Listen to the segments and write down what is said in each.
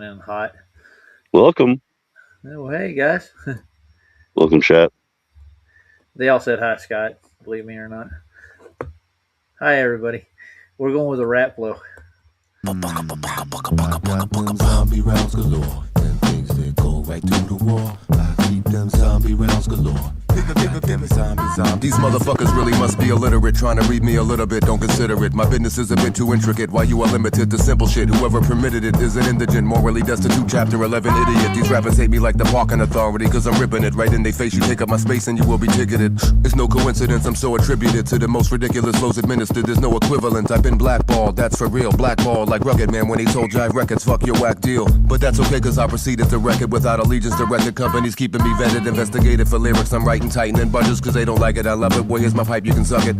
In hot. Welcome. Oh, hey guys. Welcome, chat. They all said hi, Scott. Believe me or not. Hi, everybody. We're going with a rap flow. Zombie rounds galore, and things that go right through the wall. I keep them zombie rounds galore. These motherfuckers really must be illiterate. Trying to read me a little bit, don't consider it. My business is a bit too intricate. Why you are limited to simple shit? Whoever permitted it is an indigent, morally destitute, chapter 11 idiot. These rappers hate me like the parking authority, cause I'm ripping it right in their face. You take up my space and you will be ticketed. It's no coincidence, I'm so attributed to the most ridiculous flows administered. There's no equivalent, I've been blackballed, that's for real. Blackballed like Rugged Man when he told Jive Records, fuck your whack deal. But that's okay cause I proceeded to wreck it without allegiance to record companies keeping me vetted, investigated for lyrics. I'm writing, tightening budgets cause they don't like it. I love it, boy, here's my pipe, you can suck it.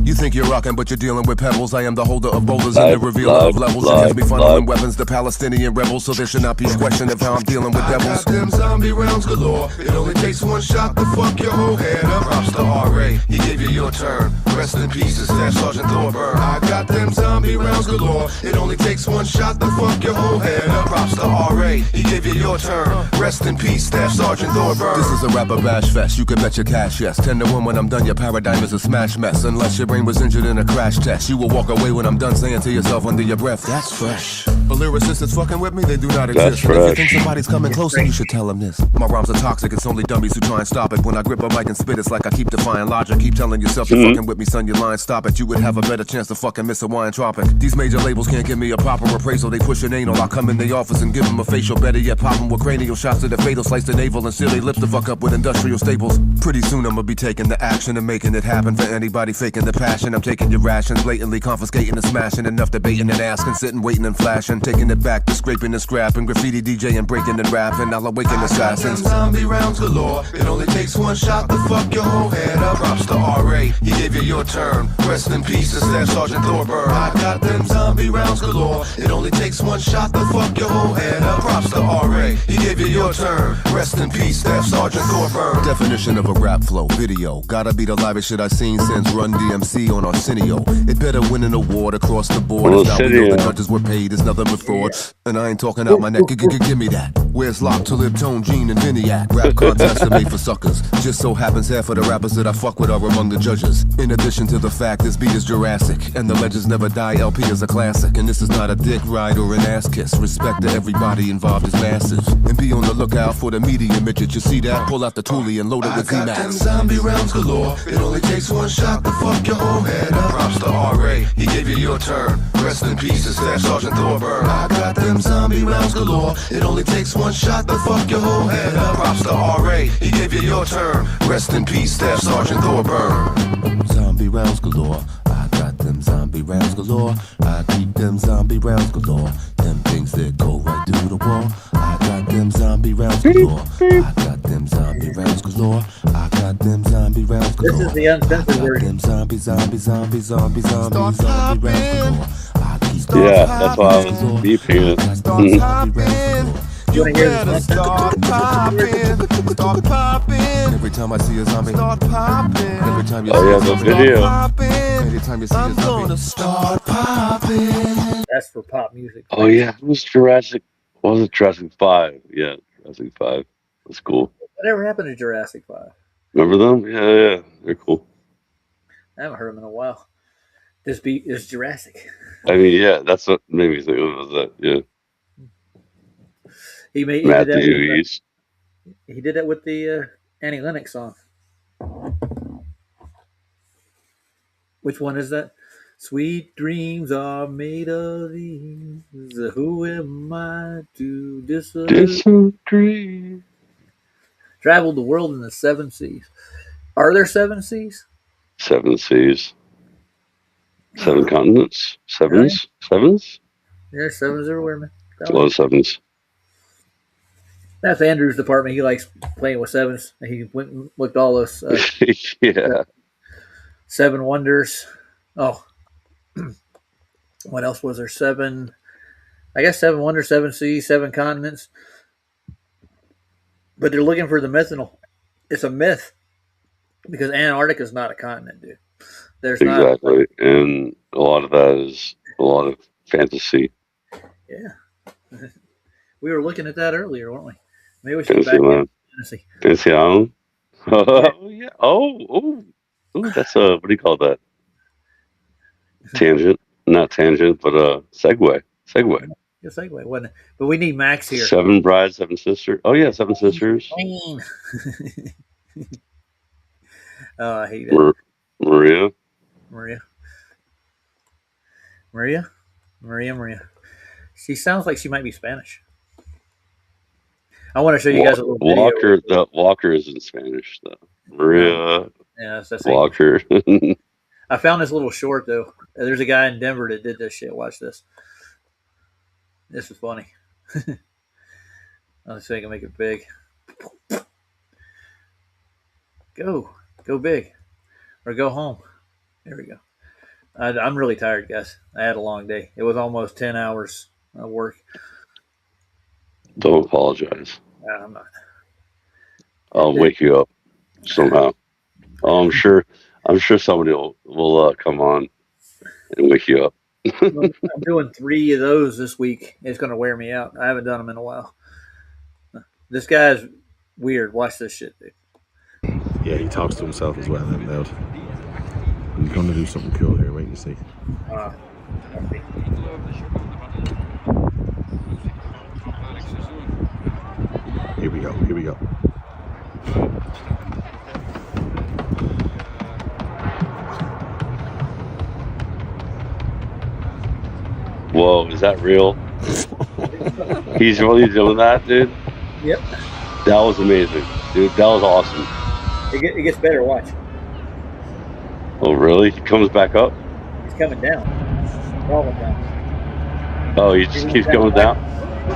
You think you're rocking but you're dealing with pebbles. I am the holder of boulders and the revealer of levels. You catch me funneling weapons, the Palestinian rebels. So there should not be a question of how I'm dealing with devils. I got them zombie rounds galore. It only takes one shot to fuck your whole head up. Props to R.A., he gave you your turn. Rest in peace, Staff Sergeant Thorburn. I got them zombie rounds galore. It only takes one shot to fuck your whole head up. Props to R.A., he gave you your turn. Rest in peace, Staff Sergeant Thorburn. This is a rapper bash fest, you can bet your cash, yes. 10 to 1 when I'm done, your paradigm is a smash mess. Unless your brain was injured in a crash test, you will walk away when I'm done saying to yourself under your breath, that's fresh. But lyricists that's fucking with me, they do not exist. And if you think somebody's coming closer, you should tell them this. My rhymes are toxic, it's only dummies who try and stop it. When I grip a mic and spit, it's like I keep defying logic. Keep telling yourself you're fucking with me, son, you're lying, stop it. You would have a better chance to fucking miss a wine tropic. These major labels can't give me a proper appraisal. They push an anal, I'll come in the office and give them a facial. Better yet, pop them with cranial shots to the fatal. Slice the navel and seal their lips to fuck up with industrial staples. Pretty soon I'ma be taking the action and making it happen. For anybody faking the passion, I'm taking your rations, blatantly confiscating and smashing. Enough debating and asking, sitting, waiting and flashing. Taking it back to scraping and scrapping. Graffiti DJ and breaking and rapping. I'll awaken assassins. Zombie rounds galore. It only takes one shot to fuck your whole head up. Props to R.A., he gave you your turn. Rest in peace, Staff Sergeant Thorburn. I got them zombie rounds galore. It only takes one shot to fuck your whole head up. Props to R.A., he gave you your turn. Rest in peace, Staff Sergeant Thorburn. Definition of a rap flow video. Gotta be the livest shit I've seen since Run DMC on Arsenio. It better win an award across the board. It's now we know the judges were paid, it's nothing but fraud. And I ain't talking out my neck, give me that. Where's Lock, Talib, Tone, Gene, and Vinny at? Rap contests are made for suckers. Just so happens half of the rappers that I fuck with are among the judges. In addition to the fact this beat is Jurassic, and the legends never die, LP is a classic. And this is not a dick ride or an ass kiss. Respect to everybody involved is massive. And be on the lookout for the media midget. You see that? Pull out the toolie and load it with Z-Max. I got them zombie rounds galore. It only takes one shot to fuck your whole head up. Props to R.A., he gave you your turn. Rest in peace, Staff Sergeant Thorburn. I got them zombie rounds galore. It only takes one shot to fuck your whole head up. Props to R.A., he gave you your turn. Rest in peace, Staff Sergeant Thorburn. Zombie rounds galore. I got them zombie rounds galore. I keep them zombie rounds galore. Them things that go right through the wall. I got them zombie rounds galore. I got them zombie rounds galore. I got them zombie rounds galore. This is the uncensored version. Zombie rounds galore. Yeah, that's why I was beeping it. You want to hear this Start popping. Every time I see a zombie, start popping. Every time you see a zombie, video. Every time you see a zombie, start popping. That's for pop music. Oh yeah, it was Jurassic. What was it? Jurassic 5. Yeah, Jurassic 5. That's cool. Whatever happened to Jurassic 5? Remember them? Yeah, they're cool. I haven't heard them in a while. This beat is Jurassic. I mean, yeah, that's what made me think of that. Yeah. He did that with the Annie Lennox song. Which one is that? Sweet dreams are made of these. Who am I to disagree? Traveled the world in the 7 seas. Are there 7 seas? 7 seas. 7 continents. Sevens? Sevens? Yeah, 7s everywhere, man. It's a lot of 7s. That's Andrew's department. He likes playing with 7s. He went and looked all those. Yeah. 7 wonders. Oh, what else was there? 7. I guess 7 wonders, 7 seas, 7 continents. But they're looking for the methanol. It's a myth because Antarctica is not a continent, dude. There's exactly, and a lot of that is a lot of fantasy. Yeah. We were looking at that earlier, weren't we? Maybe we should Fantasy back in Island. fantasy. Fantasy Island. Yeah. Oh yeah. Oh. That's a what do you call that? Tangent. Not tangent, but segue. Segue. Good segue, wasn't it? But we need Max here. Seven Brides, Seven Sisters. Oh yeah, Seven Sisters. Rain. Oh, I hate it. Mar- Maria. Maria. Maria. Maria. Maria. She sounds like she might be Spanish. I want to show you guys a little video. Walker. The Walker is in Spanish though. Maria Yeah, that's English. Walker. I found this little short though. There's a guy in Denver that did this shit. Watch this. This is funny. Let's see if I can make it big. Go big, or go home. There we go. I'm really tired, guys. I had a long day. It was almost 10 hours of work. Don't apologize. I'm not. I'll wake you up somehow. Oh, I'm sure somebody will come on and wake you up. I'm doing 3 of those this week. It's going to wear me out. I haven't done them in a while. This guy's weird. Watch this shit, dude. Yeah, he talks to himself as well out loud. He's going to do something cool here. Wait and see. Here we go. Here we go. Whoa, is that real? He's really doing that, dude? Yep. That was amazing. Dude, that was awesome. It gets better. Watch. Oh, really? He comes back up? He's coming down. Falling down. Oh, he just keeps going down?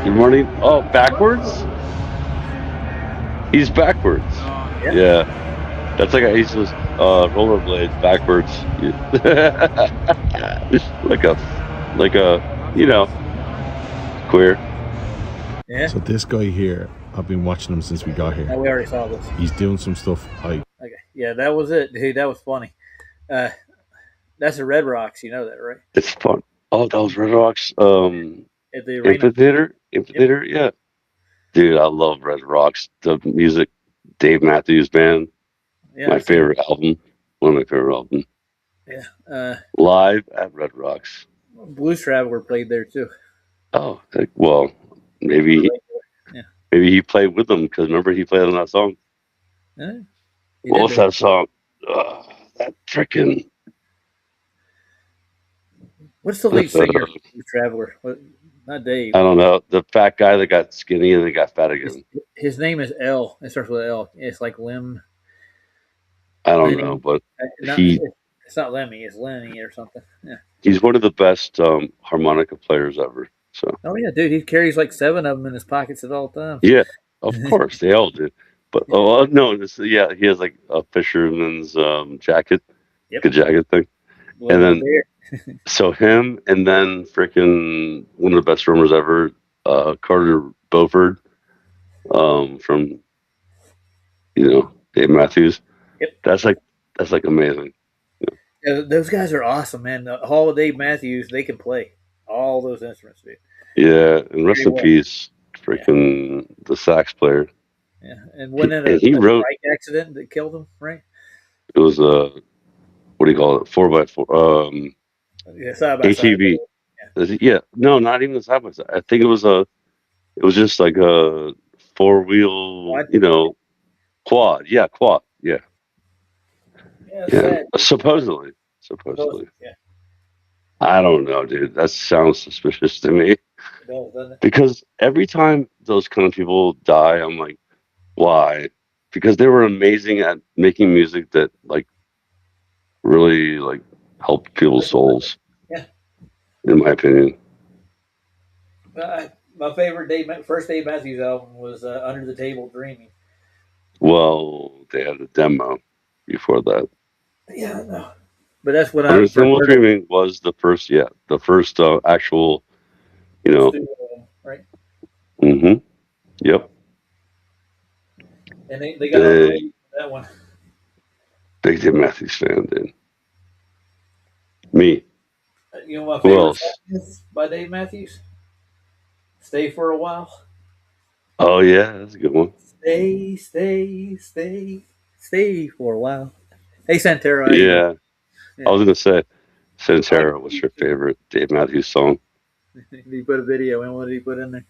Good morning. Oh, backwards? He's backwards. Yeah. That's like he's just rollerblades backwards. like a, you know, queer. Yeah. So this guy here, I've been watching him since we got here. Oh, we already saw this. He's doing some stuff. Okay. Yeah, that was it, dude. That was funny. That's the Red Rocks. You know that, right? It's fun. Oh, that was Red Rocks. At the arena. Amphitheater. Yeah. Dude, I love Red Rocks. The music, Dave Matthews Band. Yeah, my favorite album. One of my favorite albums. Yeah. Live at Red Rocks. Blues Traveler played there too. Oh, well, maybe he played with them because remember he played on that song. Yeah, what was that song? That freaking. What's the lead singer of Blues Traveler? Not Dave. I don't know. The fat guy that got skinny and then got fat again. His name is L. It starts with L. It's like Lim. I don't know, but it's not Lemmy. It's Lenny or something. Yeah. He's one of the best harmonica players ever. So. Oh yeah, dude, he carries like 7 of them in his pockets at all times. Yeah, of course they all do. But no, he has like a fisherman's jacket, good jacket thing, and then so him, and then freaking one of the best drummers ever, Carter Beauford, from Dave Matthews. Yep, that's like amazing. Yeah, those guys are awesome, man. The Hall of Dave Matthews, they can play all those instruments, dude. Yeah, and rest in peace, freaking the sax player. Yeah, and when a bike accident that killed him, right? It was what do you call it? 4x4. Yeah, side by ATV. Side. Yeah, no, not even the side by side. I think it was just like a 4-wheel, quad. Yeah, quad. Yeah. Yeah. Supposedly. Yeah. I don't know, dude. That sounds suspicious to me. It does, doesn't it? Because every time those kind of people die, I'm like, why? Because they were amazing at making music that like really like helped people's souls. Yeah. In my opinion. My favorite first Dave Matthews album was Under the Table Dreaming. Well, they had a demo before that. Yeah, I know. But that's what Under the Table Dreaming was the first actual, right? Mm-hmm. Yep. And they got that one. Big Dave Matthews fan, dude. Me. You know my favorite song is by Dave Matthews? Stay for a While. Oh yeah, that's a good one. Stay for a while. Hey Santero, how you doing? Yeah, I Yeah, was gonna say, I like. Santera, what's your favorite Dave Matthews song? He put a video in. What did he put in there?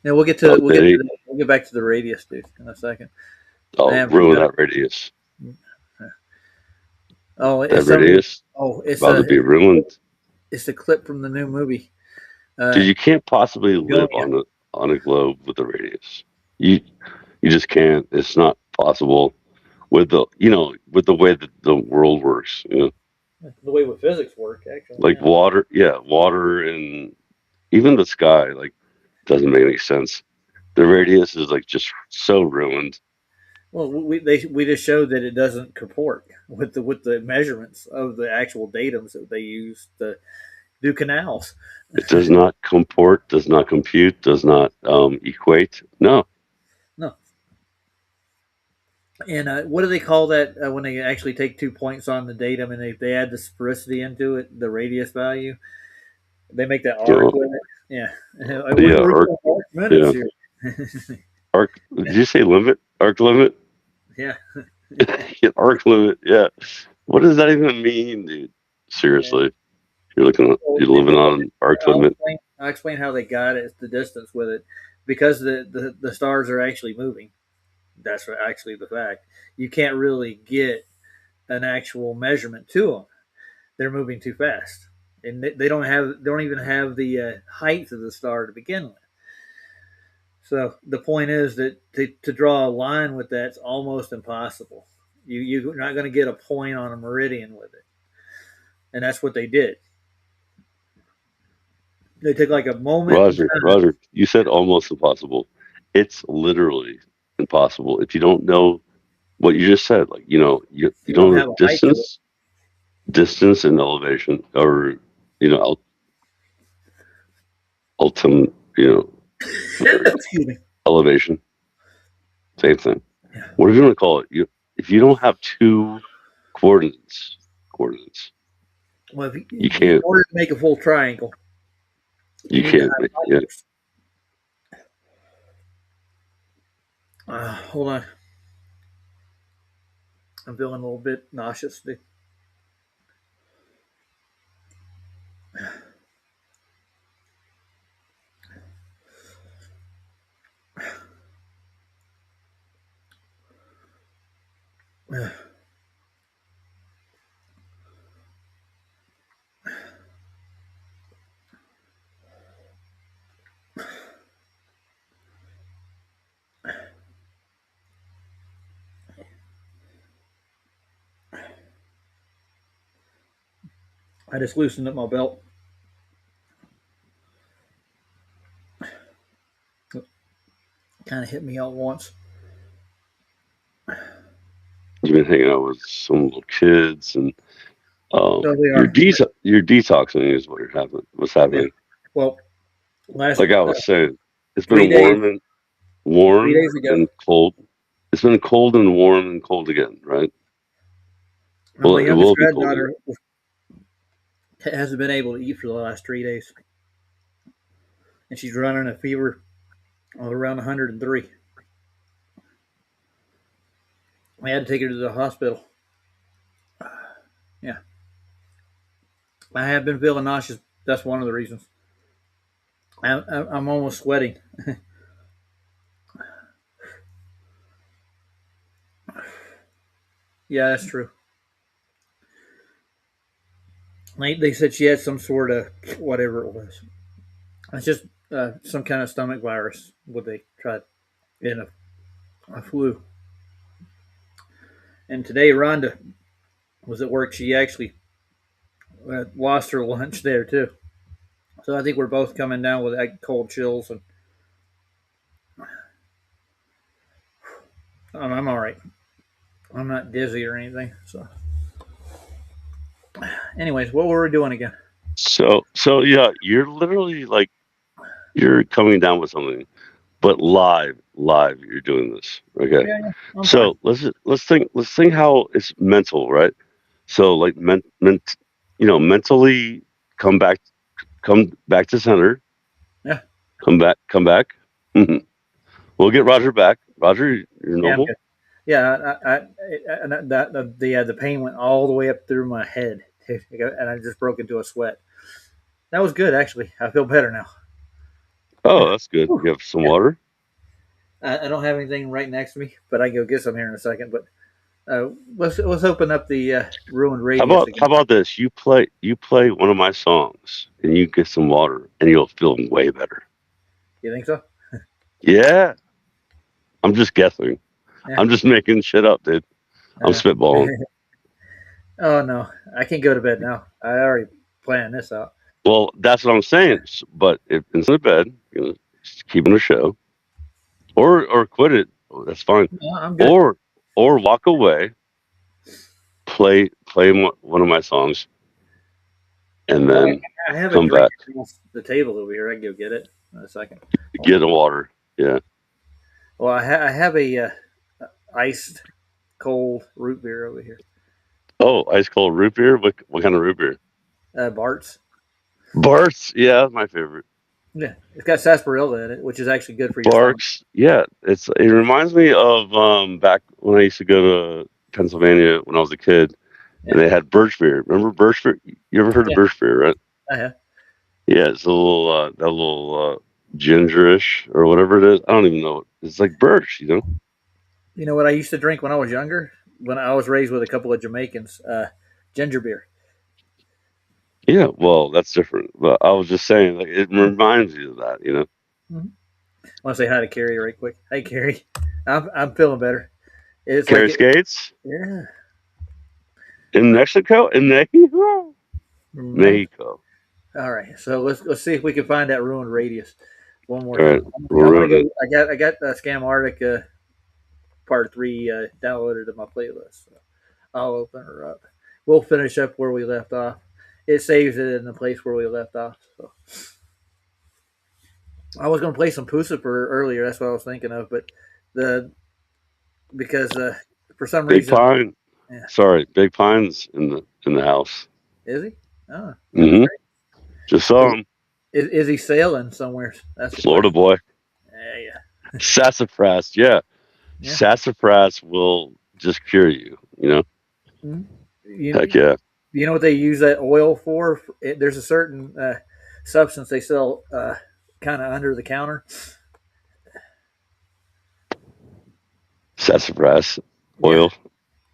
Yeah, Oh, did he? we'll get back to the radius, dude, in a second. I Oh, haven't ruin forgot. that radius. Oh, That it's some. radius Oh, about to be ruined. it's a clip from the new movie. Dude, Uh, you can't possibly live Gonia. on a globe with a radius. You you just can't. It's not possible with the with the way that the world works. The way with physics work, actually. Like Yeah. water, yeah, water and even the sky, like doesn't make any sense. The radius is like just so ruined. Well, we just showed that it doesn't comport with the measurements of the actual datums that they use to do canals. It does not comport, does not compute, does not equate. No, No. And what do they call that when they actually take 2 points on the datum and they add the sphericity into it, the radius value? They make that you arc know, with it. Yeah. yeah, We're arc, doing arc minutes yeah, here. arc. Did you say limit? Arc limit? Yeah. Yeah, arc limit. Yeah. What does that even mean, dude? Yeah. Seriously, Well, you're living on an arc limit. I'll explain how they got it, the distance with it, because the stars are actually moving. That's actually the fact. You can't really get an actual measurement to them. They're moving too fast, and they don't even have the height of the star to begin with. So the point is that to draw a line with that's almost impossible. You're not going to get a point on a meridian with it, and that's what they did. They took like a moment in time. Roger, you said almost impossible. It's literally impossible if you don't know what you just said. Like, you You don't don't know have a height to it. distance and elevation, or ultimate, whatever, Excuse me. elevation, same thing. Yeah. What are you going to call it? If you don't have two coordinates, Well, you in can't, order to make a full triangle, you you need to can't have make, yeah. height. Hold on. I'm feeling a little bit nauseous. I just loosened up my belt. Kind of hit me all once. You've been hanging out with some little kids, and So they you're are. you're detoxing is what what's Yeah. happening. Well, last Like I was saying, it's three been days. Three warm days ago, and cold. It's been cold and warm and cold again, right? my Well, it youngest will be cold again. granddaughter hasn't been able to eat for the last 3 days, and she's running a fever of around 103. I had to take her to the hospital. Yeah, I have been feeling nauseous. That's one of the reasons. I'm almost sweating. Yeah, that's true. They said she had some sort of whatever it was. It's just some kind of stomach virus. What they tried in a flu. And today, Rhonda was at work. She actually lost her lunch there too. So I think we're both coming down with like cold chills, and I'm all right. I'm not dizzy or anything. So, anyways, what were we doing again? So yeah, you're literally like you're coming down with something, but live, you're doing this. Okay. Yeah, yeah, I'm fine. So let's think how it's mental, right? So like mentally come back to center, Yeah, come back. Mhm. We'll get Roger back. Roger, you're Yeah, I'm normal. good. Yeah, the pain went all the way up through my head, and I just broke into a sweat. That was good, actually. I feel better now. Oh, that's good. Whew. You have some Yeah, water. I don't have anything right next to me, but I can go get some here in a second. But let's open up the ruined radius How again. about this? You play one of my songs, and you get some water, and you'll feel way better. You think so? Yeah, I'm just guessing. Yeah. I'm just making shit up, dude. I'm Uh, spitballing. oh no, I can't go to bed now. I already planned this out. Well, that's what I'm saying. But if instead of bed, just keep on the show, or quit it. That's fine. No, I'm good. Or walk away, play one of my songs, and Well, then I have a come drink back, across the table over here. I can go get it in a second. Hold get on. the water. Yeah. Well, I have a iced cold root beer over here. Oh, ice cold root beer. What kind of root beer? Bart's. Bart's. Yeah, that's my favorite. Yeah, it's got sarsaparilla in it, which is actually good for your stomach. Barks. Yeah, it reminds me of back when I used to go to Pennsylvania when I was a kid, Yeah, and they had birch beer. Remember birch beer? You ever heard of yeah, birch beer, right? I have. Yeah, it's a little that little gingerish or whatever it is. I don't even know. It's like birch, you know. You know what I used to drink when I was younger? When I was raised with a couple of Jamaicans, ginger beer. Yeah, well, that's different. But I was just saying, like, it reminds you of that, you know. Mm-hmm. I want to say hi to Carrie right quick. Hey, Carrie, I'm feeling better. It's like Carry it. skates Yeah. in Mexico, in Mexico, Mexico. All right, so let's see if we can find that ruined radius one more All time. right, I'm we're gonna on go. it. I got Scam Arctic Part 3 downloaded to my playlist. So I'll open her up. We'll finish up where we left off. It saves it in the place where we left off. So I was gonna play some Pucifer earlier. That's what I was thinking of, but the because for some Big reason, Pine. yeah, Sorry, Big Pine's in the house. is he? Oh, that's Mm-hmm. great. Just saw him. Is he sailing somewhere? That's the Florida question. boy. Yeah, Sassafras. Yeah, yeah. sassafras will just cure you. You know. Mm-hmm. Heck You, yeah. you know what they use that oil for? There's a certain substance they sell kind of under the counter. Sassafras Yeah, oil.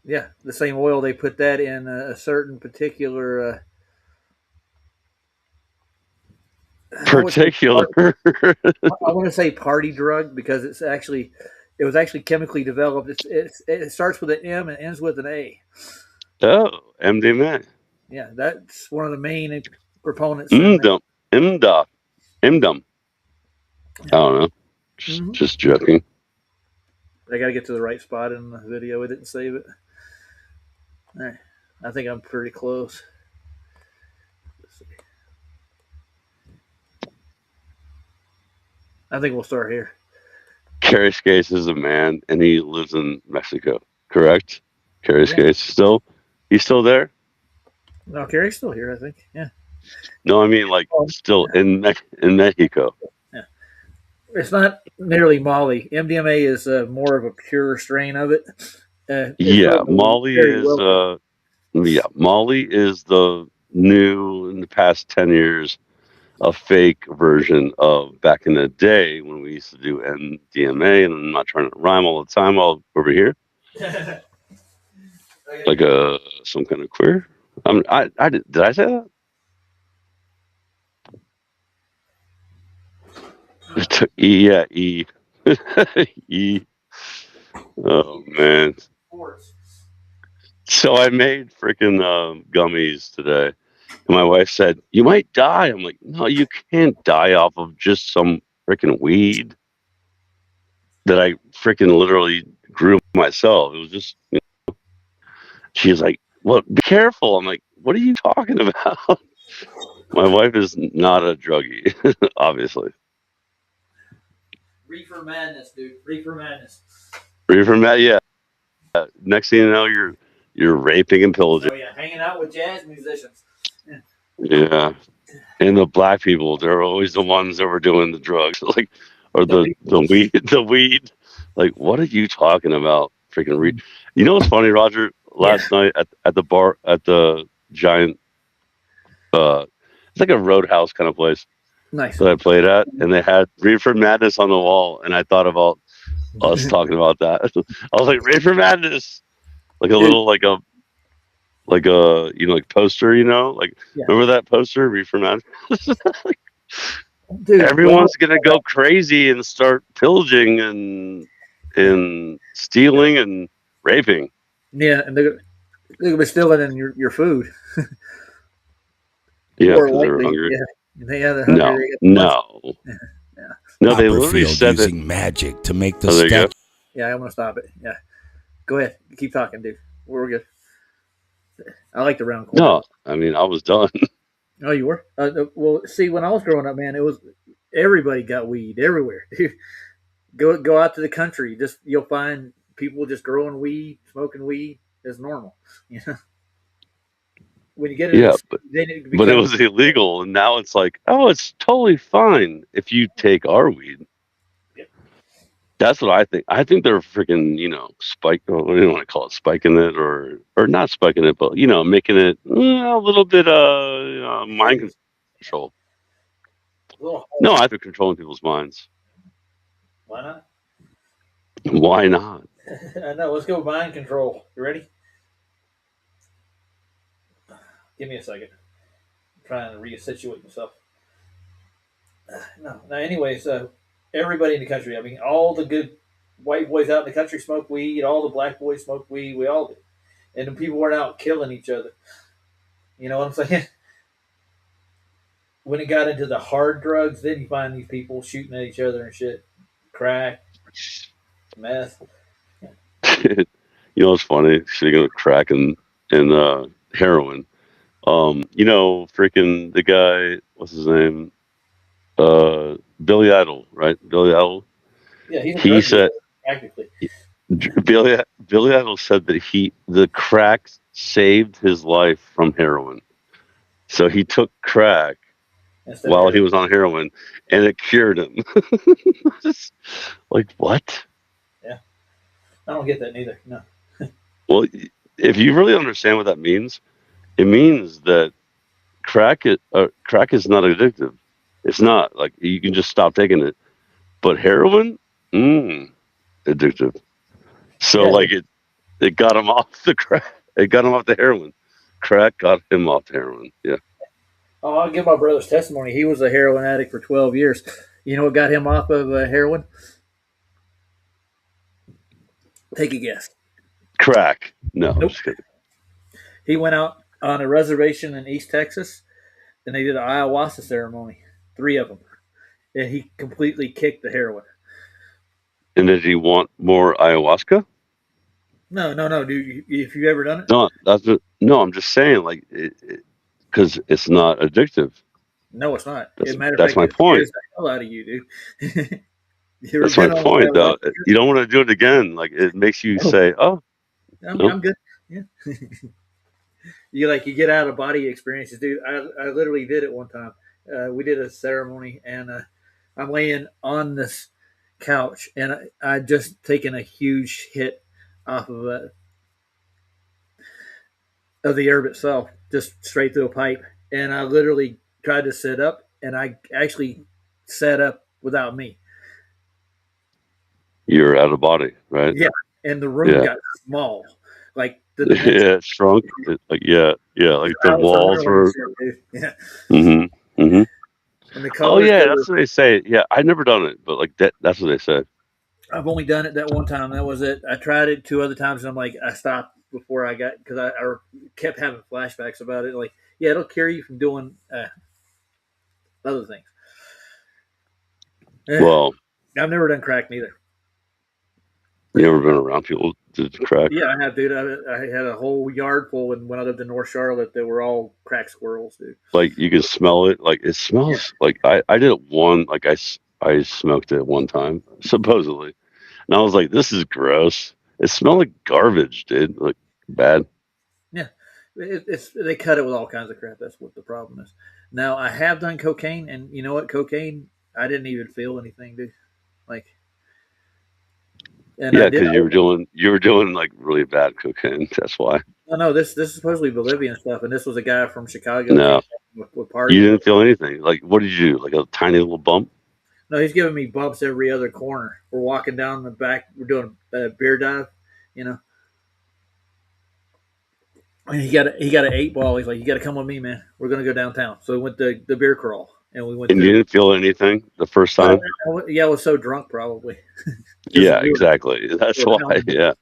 yeah. The same oil they put that in a certain particular. I would say Particular. I want to say party drug because it was actually chemically developed. It starts with an M and ends with an A. Oh, MDMA. Yeah, that's one of the main proponents in that. Mdum. Mda. Mdum. I Yeah. don't know. Mm-hmm. Just joking. I got to get to the right spot in the video. It didn't save it. All right. I think I'm pretty close. Let's see. I think we'll start here. Carrie Skates is a man, and he lives in Mexico. Correct? Carrie Yeah. Skates still. He's still there. No, Carrie's still here. I think. Yeah. No, I mean like still in Mexico. Yeah. It's not nearly Molly. MDMA is more of a pure strain of it. It's Yeah, really very well. Molly is the new in the past 10 years a fake version of back in the day when we used to do MDMA, and I'm not trying to rhyme all the time all over here like some kind of queer. Did I say that? E, yeah, E. E. Oh man. So I made freaking gummies today. And my wife said, "You might die." I'm like, "No, you can't die off of just some freaking weed that I freaking literally grew myself." It was just, she's like, "Well, be careful." I'm like, "What are you talking about?" My wife is not a druggie, obviously. Reefer madness, dude. Reefer madness. Reefer Matt, yeah. Next thing you know, you're raping and pillaging. Oh yeah, hanging out with jazz musicians. Yeah. And the black people, they're always the ones that were doing the drugs. Like, or the weed, the weed. Like, what are you talking about? Freaking You know what's funny, Roger? Last night at the bar at the giant, it's like a roadhouse kind of place Nice. that I played at, and they had Reefer Madness on the wall, and I thought about us talking about that. I was like, Reefer Madness, like a Dude, little like a like poster, like yeah. remember that poster, Reefer Madness? Dude, Everyone's gonna go crazy and start pillaging and stealing and raping. yeah, and they're gonna be stealing in your food. Yeah, More because they were likely, hungry. yeah. They're hungry. No, They get the no, yeah. no. They literally Copperfield said that. using magic to make the Oh, there you go. statue. Yeah, I'm gonna stop it. Yeah, go ahead. Keep talking, dude. We're good. I like the round corner. No, I mean I was done. Oh, you were? Well, see, when I was growing up, man, it was everybody got weed everywhere. Dude. Go out to the country. Just you'll find people just growing weed, smoking weed is normal. You know, when you get into the Yeah, city, then it but it becomes was illegal, and now it's like, oh, it's totally fine if you take our weed. yeah, That's what I think. I think they're freaking, spike. What do you want to call it? Spiking it, or not spiking it, but making it a little bit mind control. little. No, I think they're controlling people's minds. Why not? Why not? I know. Let's go mind control. You ready? Give me a second. I'm trying to resituate myself. No. Now, anyways, everybody in the country. I mean, all the good white boys out in the country smoke weed. All the black boys smoke weed. We all do. And the people weren't out killing each other. You know what I'm saying? When it got into the hard drugs, then you find these people shooting at each other and shit. Crack, meth. You know what's funny? Speaking of crack and heroin, freaking the guy, what's his name? Billy Idol, right? Billy Idol. Yeah, he's a He drug dealer, said practically. Billy Idol said that the crack saved his life from heroin. So he took crack Instead of while he heroin. was on heroin, and it cured him. Like what? Yeah. I don't get that neither. No. Well, if you really understand what that means, it means that crack is not addictive. It's not like you can just stop taking it. But heroin, addictive. So Yeah. like it got him off the crack. It got him off the heroin. Crack got him off the heroin. Yeah. Oh, I'll give my brother's testimony. He was a heroin addict for 12 years. You know what got him off of heroin? Take a guess. Crack. No, I'm Nope. just kidding. He went out on a reservation in East Texas and they did an ayahuasca ceremony. 3 of them. And he completely kicked the heroin. And did he want more ayahuasca? No, dude. If you've ever done it? No, no. I'm just saying, like, because it's not addictive. No, it's not. As a matter of That's fact, my it scares point. the hell out of you, dude. You ever That's my been on point, though. ayahuasca? You don't want to do it again. Like, it makes you Oh, say, "Oh, no." I'm good. Yeah. You get out of body experiences, dude. I literally did it one time. We did a ceremony, and I'm laying on this couch, and I just taken a huge hit off of the herb itself, just straight through a pipe, and I literally tried to sit up, and I actually sat up without me. You're out of body, right? Yeah, and the room Yeah, got small, like the dimension. yeah. It shrunk. Like, yeah. Like the I was walls literally were. dude. Yeah, Mm-hmm. Mm-hmm. and the Oh colors yeah, that were that's what they say. Yeah, I've never done it, but like that's what they said. I've only done it that one time. That was it. I tried it 2 other times, and I'm like, I stopped before I got because I kept having flashbacks about it. Like, yeah, it'll cure you from doing other things. Well, I've never done crack neither. you ever been around people to crack? Yeah, I have, dude. I had a whole yard full, and when I lived in North Charlotte, they were all crack squirrels, dude. Like you can smell it. Like it Yeah, smells. Like I did it one. Like I smoked it one time supposedly, and I was like, this is gross. It smelled like garbage, dude. Like bad. yeah. They cut it with all kinds of crap. That's what the problem is. Now I have done cocaine, and you know what? Cocaine, I didn't even feel anything, dude. Like, and I Yeah, did. because you were doing like really bad cocaine. That's why. Oh no, this is supposedly Bolivian stuff, and this was a guy from Chicago came No, with you partying with. didn't feel anything. Like, what did you do? Like a tiny little bump? No, he's giving me bumps every other corner. We're walking down the back. We're doing a beer dive, you know. And he got an 8 ball. He's like, "You got to come with me, man. We're gonna go downtown." So we went to the beer crawl, and we went And you to. didn't feel anything the first time? Yeah, I was so drunk probably because Yeah, exactly. we That's were why. pounding it. Yeah,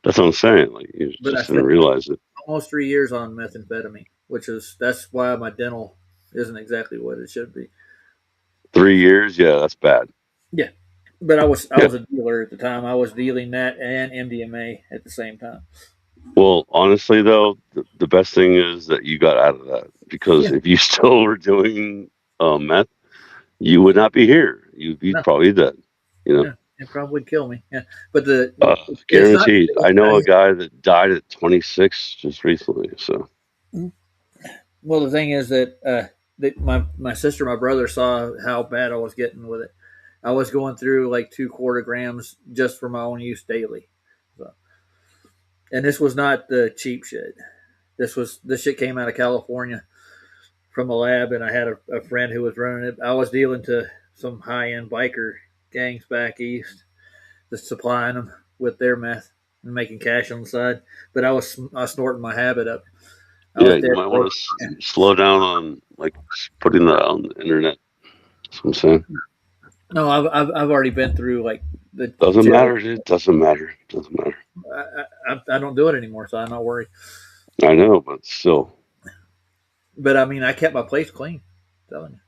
that's what I'm saying. Like, you But I just didn't spent realize it. almost 3 years on methamphetamine, that's why my dental isn't exactly what it should be. 3 years? Yeah, that's bad. Yeah, but I Yeah. was a dealer at the time. I was dealing that and MDMA at the same time. Well, honestly, though, the best thing is that you got out of that because Yeah, if you still were doing meth, you would not be here. You'd be no, probably dead. You know, yeah, it probably would kill me. Yeah, but it's not. guaranteed. I know a guy that died at 26 just recently. So Well, the thing is that my sister, my brother saw how bad I was getting with it. I was going through like 2 quarter grams just for my own use daily. So, and this was not the cheap shit. This shit came out of California from a lab, and I had a friend who was running it. I was dealing to some high end biker gangs back east, just supplying them with their meth and making cash on the side. But I was snorting my habit up. I yeah, was you there. might want to slow down on like putting that on the internet. That's what I'm saying. No, I've already been through like the Doesn't jail. matter, dude. Doesn't matter. Doesn't matter. I don't do it anymore, so I'm not worried. I know, but still, But I mean, I kept my place clean. I'm telling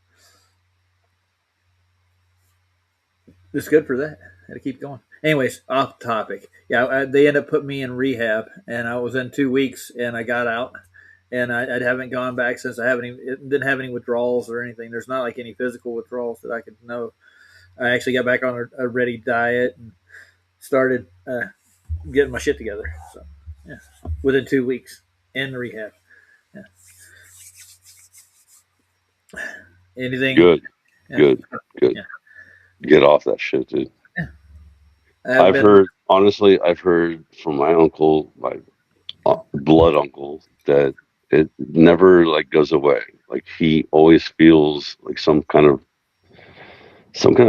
you, it's good for that. I had to keep going. Anyways, off topic. Yeah, they ended up putting me in rehab, and I was in 2 weeks, and I got out, and I haven't gone back since. I haven't even it didn't have any withdrawals or anything. There's not like any physical withdrawals that I could know. I actually got back on a ready diet and started getting my shit together. So, yeah, within 2 weeks in rehab. Yeah. Anything? good, Yeah, good, good. yeah. Get off that shit, dude. I've I've been. heard, honestly, I've heard from my uncle, my blood uncle, that it never like goes away. Like he always feels like some kind of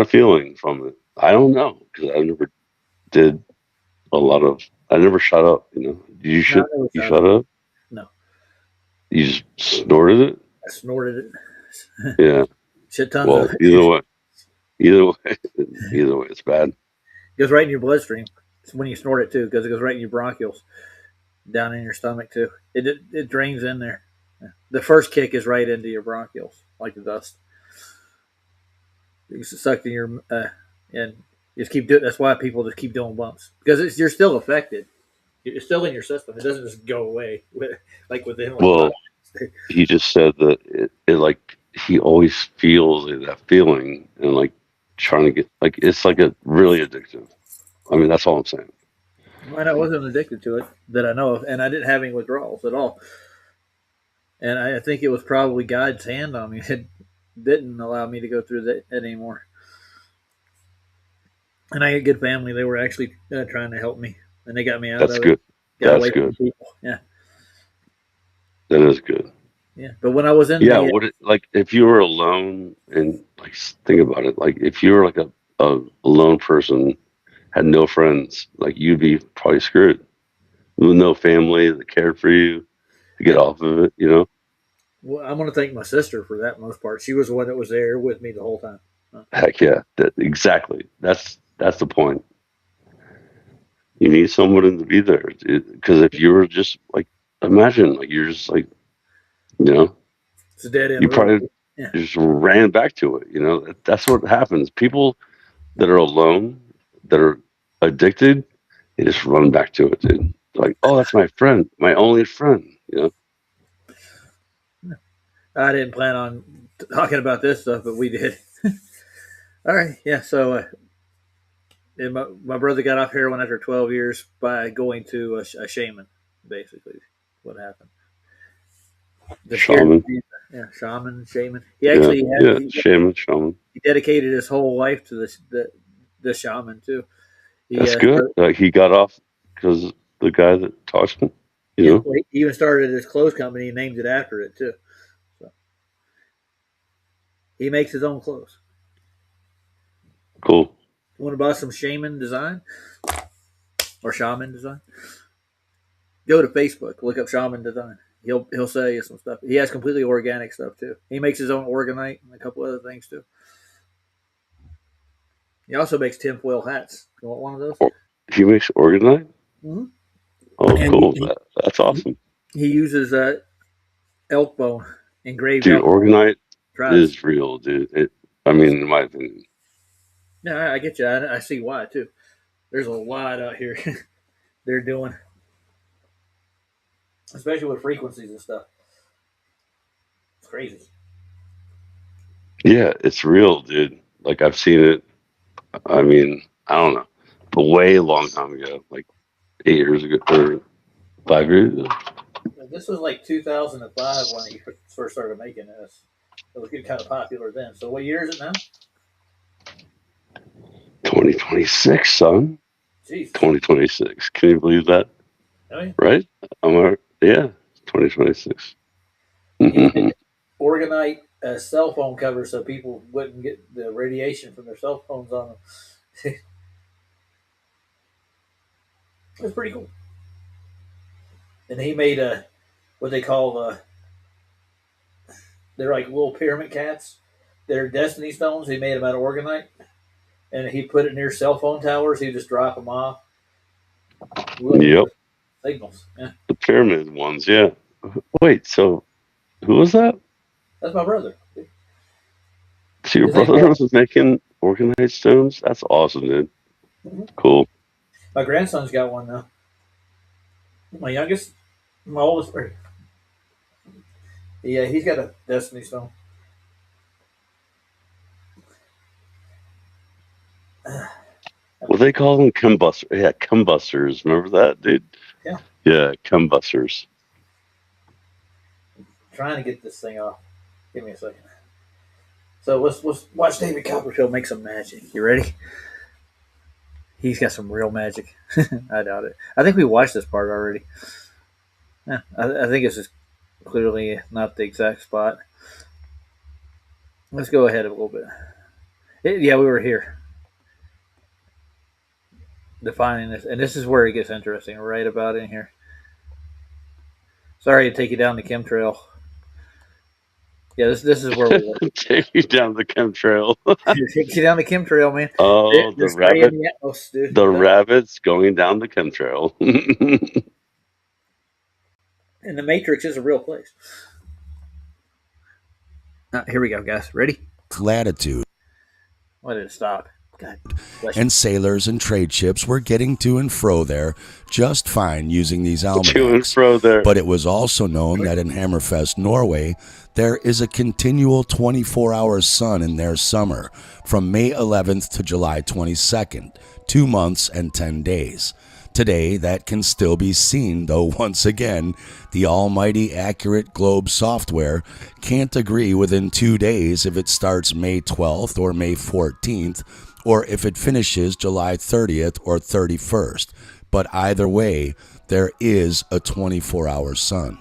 feeling from it. I don't know because I never did a lot of. I never shut up. You No, I should. never You shot shut up. up. No, You just snorted it. I snorted it. Yeah. Shit tons of Well, it. either way, either way, it's bad. Goes right in your bloodstream. It's when you snort it too, because it goes right in your bronchioles, down in your stomach too. It drains in there. Yeah. The first kick is right into your bronchioles, like the dust. You suck in your and you just keep doing. That's why people just keep doing bumps because you're still affected. It's still in your system. It doesn't just go away like within like 5 Well, he just said that it like he always feels like that feeling and like trying to get like it's like a really addictive. I mean, that's all I'm saying. Well, I wasn't addicted to it that I know of, and I didn't have any withdrawals at all. And I think it was probably God's hand on me. It didn't allow me to go through that anymore. And I had a good family. They were actually trying to help me, and they got me out That's of it. good. Got That's away from good. people. Yeah, That is good. yeah. But when I was in Yeah. rehab, What it like if you were alone and like think about it, like if you were like a alone person, had no friends, like you'd be probably screwed with no family that cared for you to get yeah. off of it. Well, I'm going to thank my sister for that most part. She was the one that was there with me the whole time. Heck yeah, exactly. That's the point. You need someone to be there because if you were just like, imagine like you're just like, you know, It's a dead end you road. probably Yeah. just ran back to it. That's what happens. People that are alone, that are addicted, they just run back to it, dude. Like, oh, that's my friend, my only friend. I didn't plan on talking about this stuff, but we did. All right. Yeah. So my brother got off heroin after 12 years by going to a shaman, basically, what happened. The scared, Shaman. yeah, shaman. He Yeah, actually yeah, shaman. he dedicated his whole life to this. the shaman too. That's good. He got off because the guy that taught him. He even started his clothes company and named it after it too. So he makes his own clothes. Cool. You want to buy some shaman design or shaman design? Go to Facebook, look up shaman design. He'll sell you some stuff. He has completely organic stuff too. He makes his own organite and a couple other things too. He also makes tinfoil hats. You want one of those? He makes organite? Mm-hmm. Oh, and cool. That's awesome. He uses elk bone engraved. Dude, organite is real, dude. In my opinion. Yeah, I get you. I see why too. There's a lot out here they're doing, especially with frequencies and stuff. It's crazy. Yeah, it's real, dude. Like I've seen it. I don't know, a way long time ago, like 8 years ago or 5 years ago. This was like 2005 when he first started making this. It was getting kind of popular then. So what year is it now? 2026, son. Jeez. 2026. Can you believe that? Oh, yeah. Right? 2026. Organite a cell phone cover so people wouldn't get the radiation from their cell phones on them. It's pretty cool. And he made what they call they're like little pyramid cats. They're destiny stones. He made them out of organite, and he put it near cell phone towers. He just drop them off. Yep. Signals. Yeah. The pyramid ones. Yeah. Wait. So, who was that? That's my brother. So your brother was making organite stones? That's awesome, dude. Mm-hmm. Cool. My grandson's got one now. My youngest, my oldest. Yeah, he's got a destiny stone. Well, they call them combustors. Yeah, combustors. Remember that, dude? Yeah. Yeah, combustors. I'm trying to get this thing off. Give me a second. So let's watch David Copperfield make some magic. You ready? He's got some real magic. I doubt it. I think we watched this part already. Yeah, I think this is clearly not the exact spot. Let's go ahead a little bit. Yeah, we were here. Defining this. And this is where it gets interesting, right about in here. Sorry to take you down the chemtrail. Yeah, this is where we were. Take you down the chemtrail. Take you down the chemtrail, man. Oh, the rabbit. The rabbits going down the chemtrail. And the Matrix is a real place. Here we go, guys. Ready? Latitude. Why did it stop? God, and sailors and trade ships were getting to and fro there just fine using these almanacs. To and fro there. But it was also known that in Hammerfest, Norway, there is a continual 24-hour sun in their summer from May 11th to July 22nd, 2 months and 10 days. Today, that can still be seen, though once again, the almighty accurate globe software can't agree within 2 days if it starts May 12th or May 14th, or if it finishes July 30th or 31st. But either way, there is a 24-hour sun.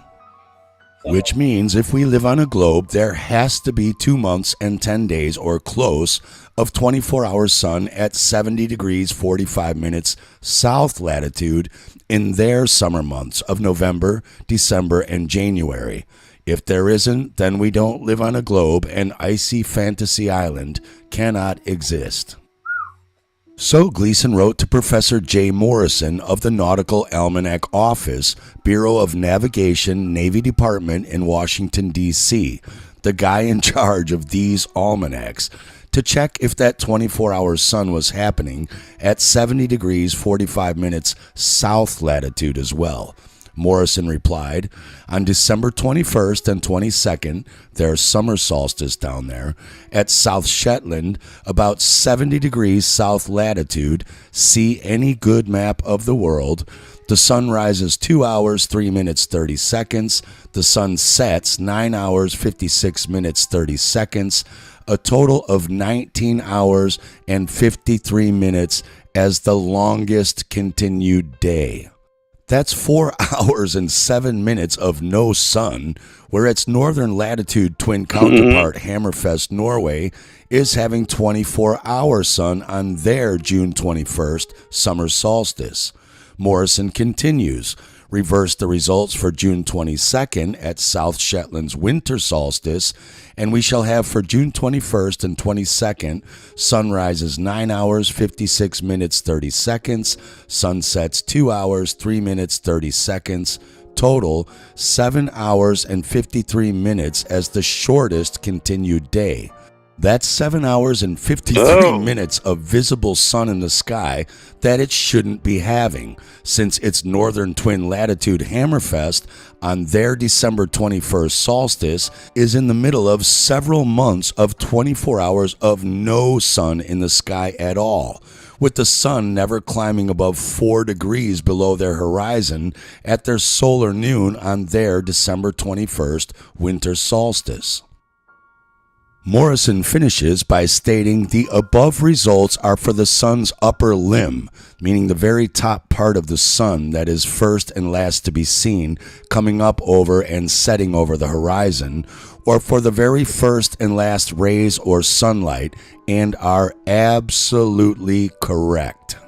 Which means if we live on a globe, there has to be 2 months and 10 days or close of 24-hour sun at 70 degrees 45 minutes south latitude in their summer months of November, December, and January. If there isn't, then we don't live on a globe, and icy fantasy island cannot exist. So Gleason wrote to Professor J. Morrison of the Nautical Almanac Office, Bureau of Navigation, Navy Department in Washington, D.C., the guy in charge of these almanacs, to check if that 24-hour sun was happening at 70 degrees 45 minutes south latitude as well. Morrison replied, on December 21st and 22nd, there's summer solstice down there, at South Shetland, about 70 degrees south latitude, see any good map of the world. The sun rises 2 hours, 3 minutes, 30 seconds. The sun sets 9 hours, 56 minutes, 30 seconds. a total of 19 hours and 53 minutes as the longest continued day. That's 4 hours and 7 minutes of no sun, where its northern latitude twin counterpart, Hammerfest, Norway, is having 24-hour sun on their June 21st summer solstice. Morrison continues. Reverse the results for June 22nd at South Shetland's winter solstice, and we shall have for June 21st and 22nd sunrises 9 hours 56 minutes 30 seconds, sunsets 2 hours 3 minutes 30 seconds, total 7 hours and 53 minutes as the shortest continued day. That's 7 hours and 53 minutes of visible sun in the sky that it shouldn't be having, since its northern twin latitude Hammerfest on their December 21st solstice is in the middle of several months of 24 hours of no sun in the sky at all, with the sun never climbing above 4 degrees below their horizon at their solar noon on their December 21st winter solstice. Morrison finishes by stating the above results are for the sun's upper limb, meaning the very top part of the sun that is first and last to be seen coming up over and setting over the horizon, or for the very first and last rays or sunlight, and are absolutely correct.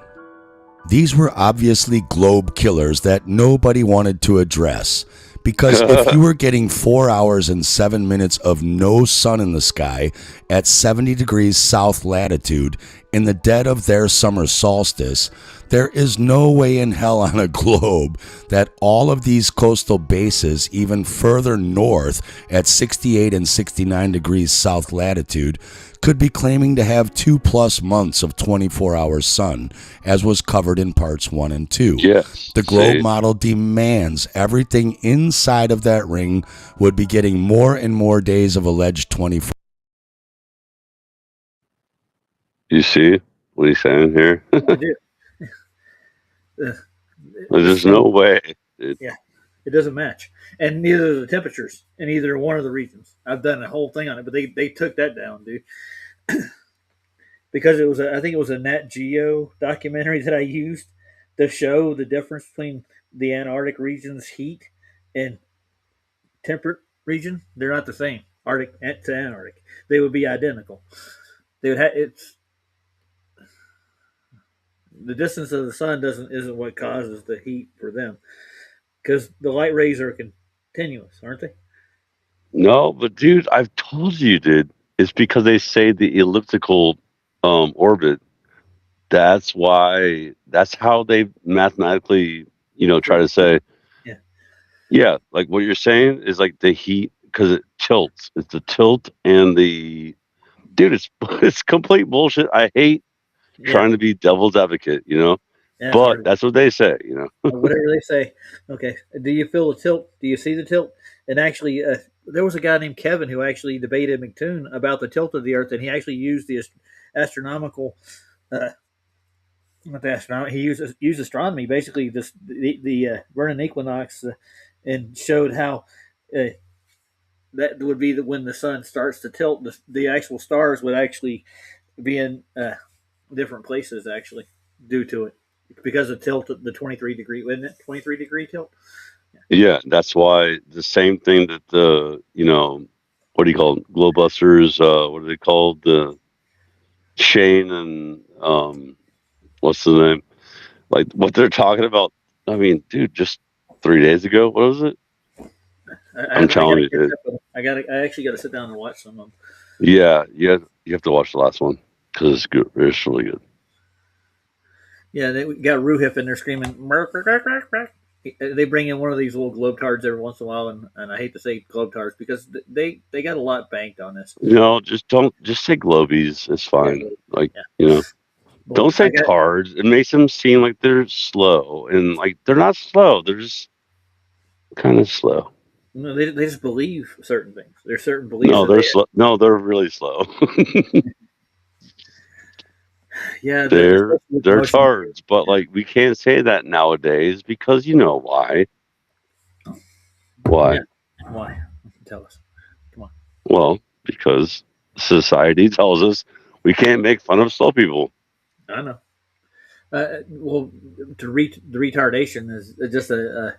These were obviously globe killers that nobody wanted to address. Because if you were getting 4 hours and 7 minutes of no sun in the sky at 70 degrees south latitude in the dead of their summer solstice, there is no way in hell on a globe that all of these coastal bases, even further north at 68 and 69 degrees south latitude, could be claiming to have 2+ months of 24-hour sun, as was covered in parts 1 and 2. Yes, the globe model demands everything inside of that ring would be getting more and more days of alleged 24. You see what he's saying here? I do. There's no way. Yeah, it doesn't match. And neither are the temperatures in either one of the regions. I've done a whole thing on it, but they took that down, dude. Because I think it was a Nat Geo documentary that I used to show the difference between the Antarctic region's heat and temperate region. They're not the same. Arctic to Antarctic, they would be identical. They would have it's the distance of the sun isn't what causes the heat for them, because the light rays are continuous, aren't they? No, but dude, I've told you, dude. It's because they say the elliptical orbit. That's why. That's how they mathematically, try to say. Yeah. Yeah, like what you're saying is like the heat because it tilts. It's the tilt and the dude. It's complete bullshit. I hate trying to be devil's advocate, but that's what they say, Whatever they say. Okay. Do you feel the tilt? Do you see the tilt? And actually, there was a guy named Kevin who actually debated McToon about the tilt of the Earth, and he actually used the astronomical. Not the astronomy. He used astronomy, basically the Vernon equinox, and showed how that would be when the sun starts to tilt. The actual stars would actually be in different places, actually, due to it, because of tilt. The 23-degree, wasn't it? 23-degree tilt. Yeah, that's why the same thing that the what do you call it? Globusters? What are they called? The Shane and what's the name? Like what they're talking about. I mean, dude, just 3 days ago, what was it? I'm telling you, dude. I actually got to sit down and watch some of them. Yeah, you have to watch the last one because it's good. It's really good. Yeah, they got Ruhif in there screaming. They bring in one of these little globetards every once in a while, and I hate to say globetards because they got a lot banked on this. Just say globies. It's fine. Don't say tards. It makes them seem like they're slow, and like they're not slow. They're just kind of slow. No, they just believe certain things. There's certain beliefs. No, they're slow. No, they're really slow. Yeah, they're tards, but like we can't say that nowadays because you know why? Why? Yeah. Why? Tell us. Come on. Well, because society tells us we can't make fun of slow people. I know. Well, the retardation is just a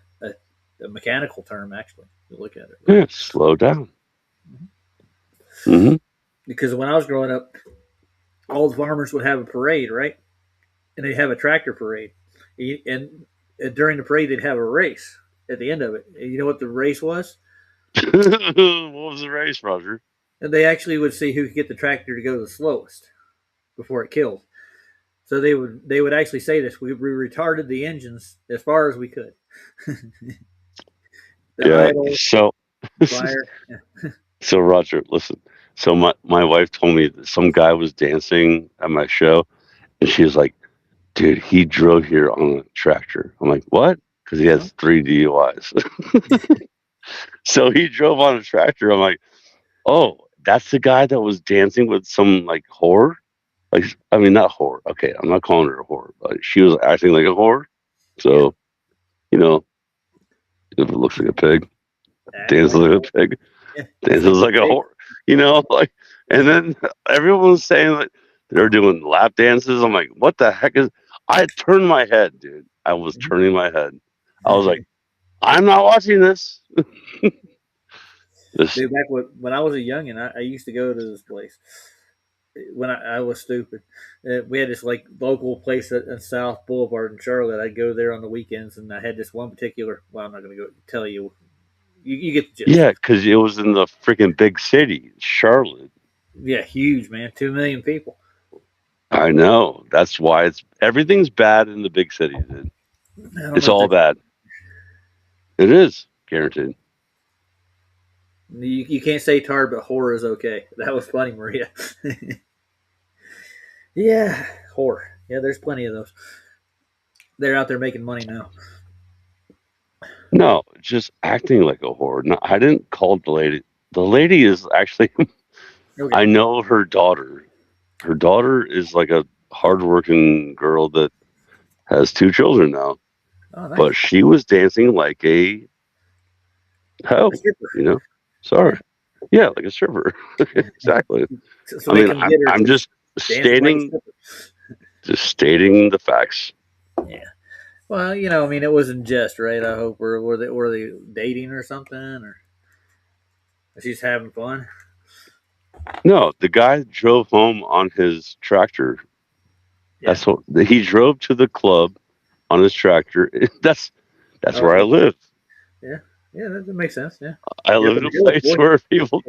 mechanical term, actually. You look at it. Yeah, slow down. Mm-hmm. Because when I was growing up, all the farmers would have a parade, right? And they'd have a tractor parade. And during the parade, they'd have a race at the end of it. And you know what the race was? What was the race, Roger? And they actually would see who could get the tractor to go the slowest before it killed. So they would actually say this: we retarded the engines as far as we could. Idle, so fire. So Roger, listen. So my wife told me that some guy was dancing at my show, and she was like, "Dude, he drove here on a tractor." I'm like, "What?" Because he has 3 DUIs. So he drove on a tractor. I'm like, "Oh, that's the guy that was dancing with some like whore." Like, I mean, not whore. Okay, I'm not calling her a whore, but she was acting like a whore. So, you know, if it looks like a pig, dances like a pig, dances like a whore. You know, like, and then everyone was saying like they're doing lap dances. I'm like, what the heck is? I turned my head, dude. I was turning my head. I was like, I'm not watching this. Dude, back when I was a youngin', I used to go to this place when I was stupid. We had this like local place in South Boulevard in Charlotte. I'd go there on the weekends, and I had this one particular. Well, I'm not going to go tell you. You get the gist. Yeah, because it was in the freaking big city, Charlotte. Yeah, huge, man. 2 million people. I know. That's why everything's bad in the big cities, dude. It's all bad. It is guaranteed. You can't say tard, but whore is okay. That was funny, Maria. Yeah, whore. Yeah, there's plenty of those. They're out there making money now. No, just acting like a whore. No, I didn't call the lady. The lady is actually. Okay. I know her daughter. Her daughter is like a hardworking girl that has 2 children now. Oh, nice. But she was dancing like a hoe, you know? Sorry. Yeah, like a stripper. Exactly. So I mean, I'm just stating the facts. Yeah. Well, you know, I mean, it wasn't just right. I hope were they dating or something, or she's having fun. No, the guy drove home on his tractor. Yeah. That's what he drove to the club on his tractor. That's where I live. Yeah, yeah, that makes sense. Yeah, I live in a place where people.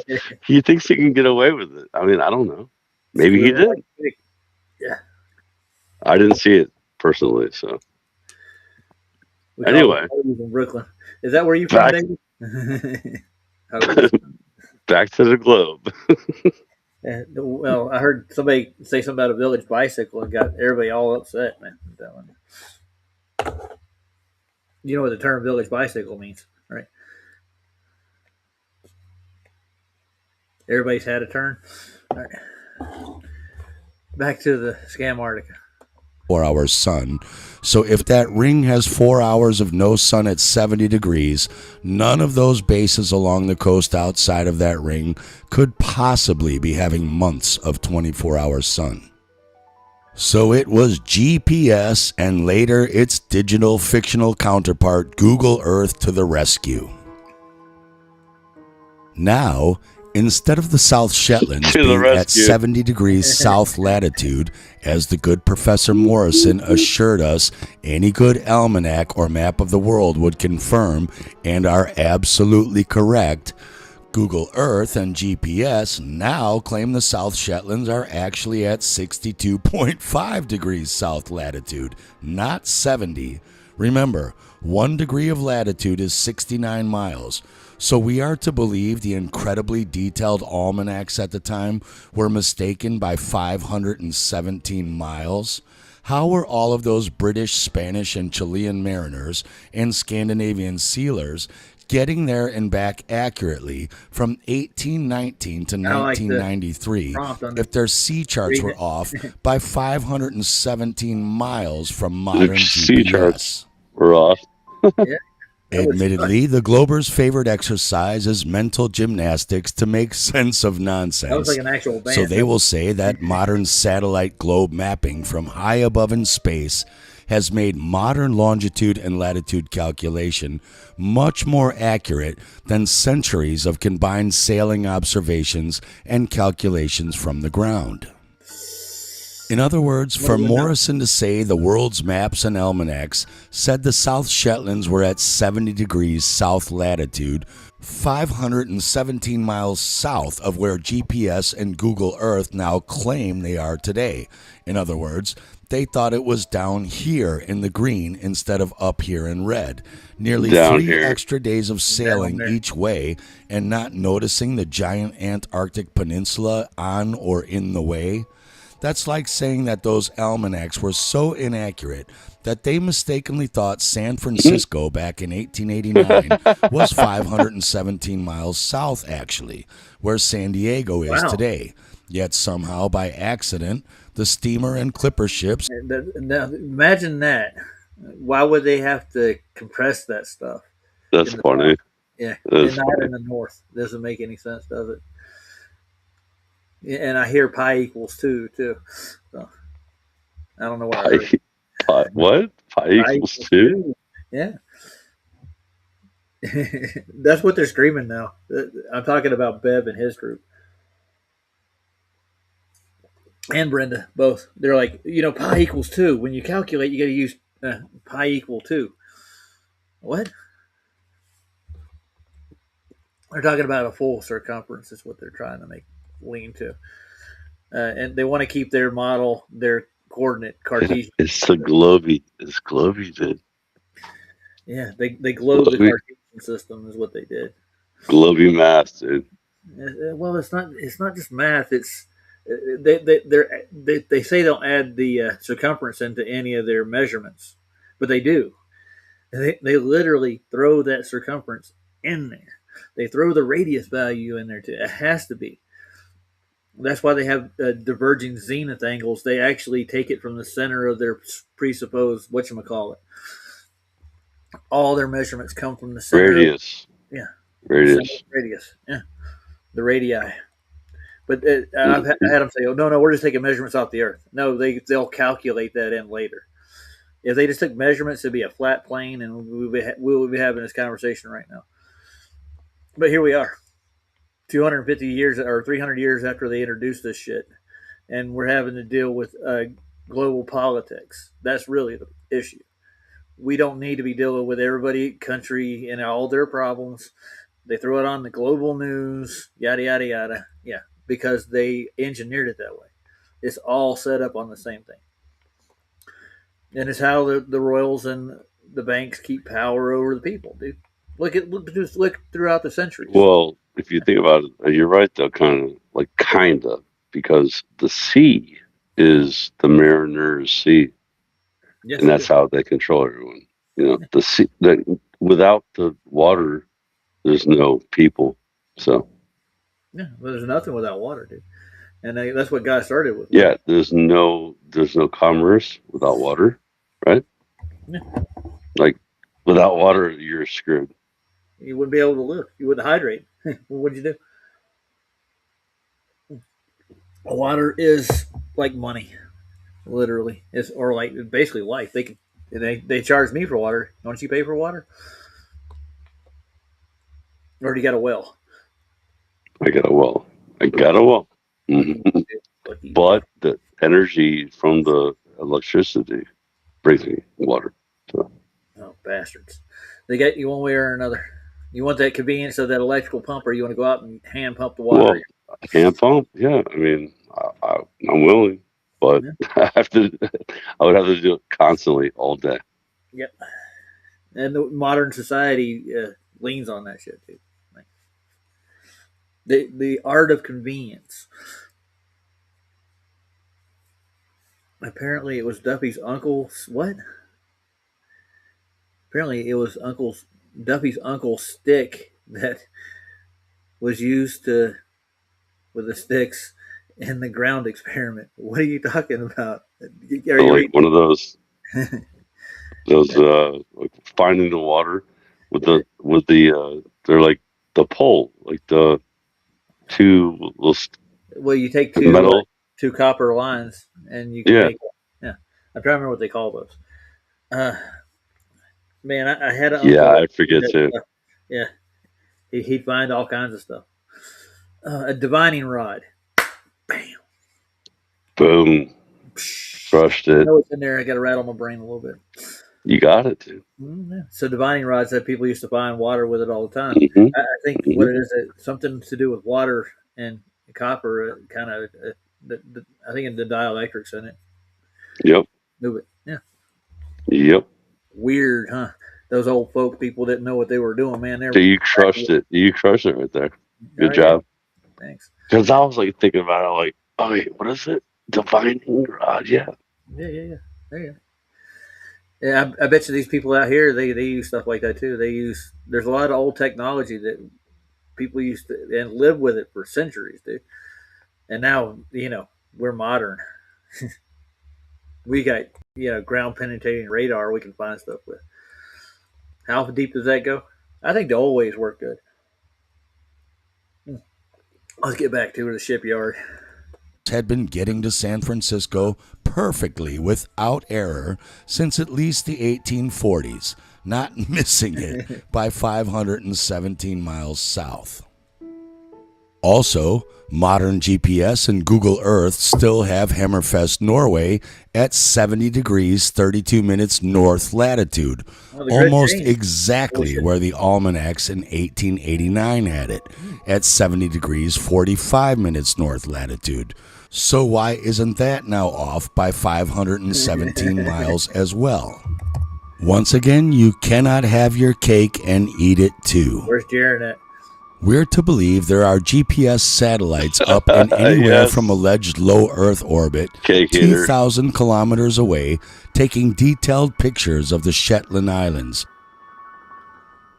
He thinks he can get away with it. I mean, I don't know. Maybe he did. Yeah, I didn't see it personally. So anyway, in Brooklyn, is that where you from, David? Back to the globe. Well, I heard somebody say something about a village bicycle and got everybody all upset, man. You know what the term village bicycle means, right? Everybody's had a turn. All right. Back to the scam article. 4 hours sun. So if that ring has 4 hours of no sun at 70 degrees, none of those bases along the coast outside of that ring could possibly be having months of 24-hour sun. So it was GPS and later its digital fictional counterpart Google Earth to the rescue. Now, instead of the South Shetlands being at 70 degrees south latitude, as the good Professor Morrison assured us any good almanac or map of the world would confirm and are absolutely correct, Google Earth and GPS now claim the South Shetlands are actually at 62.5 degrees south latitude, not 70. Remember, 1 degree of latitude is 69 miles. So we are to believe the incredibly detailed almanacs at the time were mistaken by 517 miles? How were all of those British, Spanish, and Chilean mariners and Scandinavian sealers getting there and back accurately from 1819 to 1993 if their sea charts were off by 517 miles from modern GPS? Sea charts were off. Yeah. Admittedly, the Globers' favorite exercise is mental gymnastics to make sense of nonsense. That was like an actual band. So they will say that modern satellite globe mapping from high above in space has made modern longitude and latitude calculation much more accurate than centuries of combined sailing observations and calculations from the ground. In other words, for Morrison to say the world's maps and almanacs said the South Shetlands were at 70 degrees south latitude, 517 miles south of where GPS and Google Earth now claim they are today. In other words, they thought it was down here in the green instead of up here in red. Nearly Down 3 here. extra days of sailing each way and not noticing the giant Antarctic peninsula on or in the way. That's like saying that those almanacs were so inaccurate that they mistakenly thought San Francisco back in 1889 was 517 miles south, actually, where San Diego is today. Yet somehow, by accident, the steamer and clipper ships... Now, imagine that. Why would they have to compress that stuff? That's funny. South? Yeah, and not in the north. Doesn't make any sense, does it? And I hear pi equals 2 too. So, I don't know what I heard. What? Pi equals 2? Yeah. That's what they're screaming now. I'm talking about Bev and his group. And Brenda, both. They're like, pi equals 2. When you calculate, you got to use pi equal 2. What? They're talking about a full circumference is what they're trying to lean to. And they want to keep their model, their coordinate Cartesian. It's the globey. It's globey, dude. Yeah, they globe the Cartesian system is what they did. Globey math, dude. Well, it's not just math. It's they say they'll add the circumference into any of their measurements, but they do. They literally throw that circumference in there. They throw the radius value in there too. It has to be. That's why they have diverging zenith angles. They actually take it from the center of their presupposed whatchamacallit. All their measurements come from the center. Radius. Radius. Yeah. The radii. But I've had them say, "Oh no, we're just taking measurements off the Earth." No, they'll calculate that in later. If they just took measurements, it'd be a flat plane, and we would be having this conversation right now. But here we are, 250 years or 300 years after they introduced this shit, and we're having to deal with global politics. That's really the issue. We don't need to be dealing with everybody, country, and all their problems. They throw it on the global news, yada, yada, yada. Yeah, because they engineered it that way. It's all set up on the same thing. And it's how the royals and the banks keep power over the people, dude. Look throughout the centuries. Well, if you think about it, you're right, though, kind of, because the sea is the mariner's sea. Yes, and that's how they control everyone. The sea, without the water, there's no people. So yeah, well, there's nothing without water, dude. And that's what God started with. Yeah, there's no commerce without water, right? Yeah. Like without water, you're screwed. You wouldn't be able to live. You wouldn't hydrate. What'd you do? Water is like money, literally. Or like basically life. They charge me for water. Don't you pay for water? Or do you got a well? I got a well. Mm-hmm. But the energy from the electricity brings me water. So. Oh, bastards. They got you one way or another. You want that convenience of that electrical pump, or you want to go out and hand pump the water? Well, hand pump? Yeah. I mean, I'm willing, but yeah. I would have to do it constantly all day. Yep. And the modern society leans on that shit, too. The art of convenience. Apparently, it was Duffy's uncle's what? Apparently, it was Duffy's uncle's stick that was used with the sticks in the ground experiment. What are you talking about? One of those like finding the water. with the they're like the pole, like the two little Well, you take metal. two copper lines, and you can Yeah, make. Yeah, I'm trying to remember what they call those. Uh, man, I had an yeah, uncle that I did forget that too. stuff. Yeah, he'd find all kinds of stuff. A divining rod. Bam. Boom, crushed I it. know it's in there. I got to rattle my brain a little bit. You got it, dude. Yeah. So divining rods that people used to find water with it all the time. Hmm. I think Hmm. what it is, something to do with water and copper. Kind of, I think the dielectrics in it Yep, move it. Yeah, yep. weird, huh? Those old folk people didn't know what they were doing, man. They're So you crushed it. You crushed it right there. oh Good yeah, job. thanks. Because I was like thinking about it, like, oh wait, what is it? Divining rod. Yeah. Yeah. There you go. Yeah, I bet you these people out here they use stuff like that too. They use there's a lot of old technology that people used to and live with it for centuries, dude. And now we're modern. We got ground penetrating radar we can find stuff with. How deep does that go? I think the old ways work good. Let's get back to the shipyard. Had been getting to San Francisco perfectly without error since at least the 1840s, not missing it by 517 miles south. Also, modern GPS and Google Earth still have Hammerfest, Norway at 70 degrees 32 minutes north latitude, Oh, the grid almost changed. exactly where the almanacs in 1889 had it, at 70 degrees 45 minutes north latitude. So why isn't that now off by 517 miles as well? Once again, you cannot have your cake and eat it too. Where's Jaron at? We're to believe there are GPS satellites up and anywhere Yes. from alleged low Earth orbit, Cake eater. 2,000 kilometers away, taking detailed pictures of the Shetland Islands.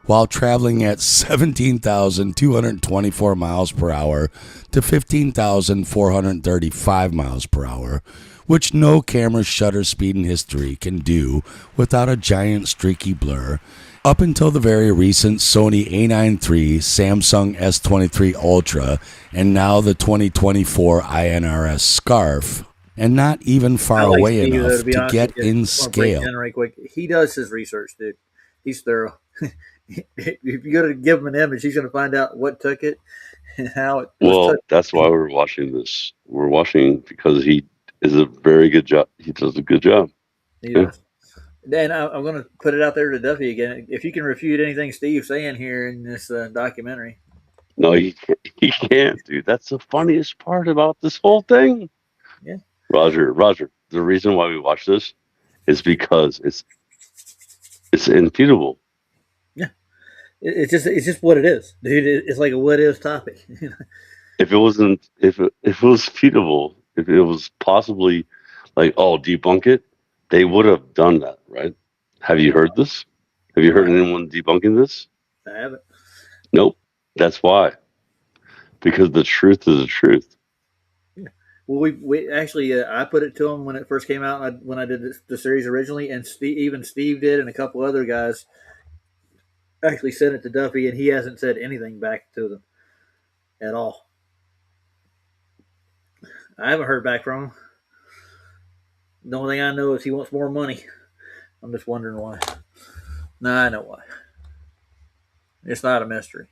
While traveling at 17,224 miles per hour to 15,435 miles per hour, which no camera shutter speed in history can do without a giant streaky blur, up until the very recent Sony A9 III, Samsung S23 Ultra, and now the 2024 INRS Scarf, and not even far I like away Steve, though, enough to be to honest get with you. in I want to break scale. down right quick. He does his research, dude. He's thorough. If you go to give him an image, he's going to find out what took it and how it was Well, took. that's why we're watching this. We're watching because he is a very good job. He does a good job. He Yeah. does. And I'm going to put it out there to Duffy again. If you can refute anything Steve's saying here in this documentary, No, he can't, dude. That's the funniest part about this whole thing. yeah, Roger. The reason why we watch this is because it's infeasible. yeah, it's just what it is, dude. It's like a what is topic. If it wasn't, if it was feasible, if it was possibly like, oh, debunk it, they would have done that, right? Have you heard this? Have you No, heard anyone debunking this? I haven't. Nope. That's why. Because the truth is the truth. Yeah. Well, we actually I put it to him when it first came out when I did the series originally, and even Steve did, and a couple other guys actually sent it to Duffy, and he hasn't said anything back to them at all. I haven't heard back from him. The only thing I know is he wants more money. I'm just wondering why. No, I know why. It's not a mystery.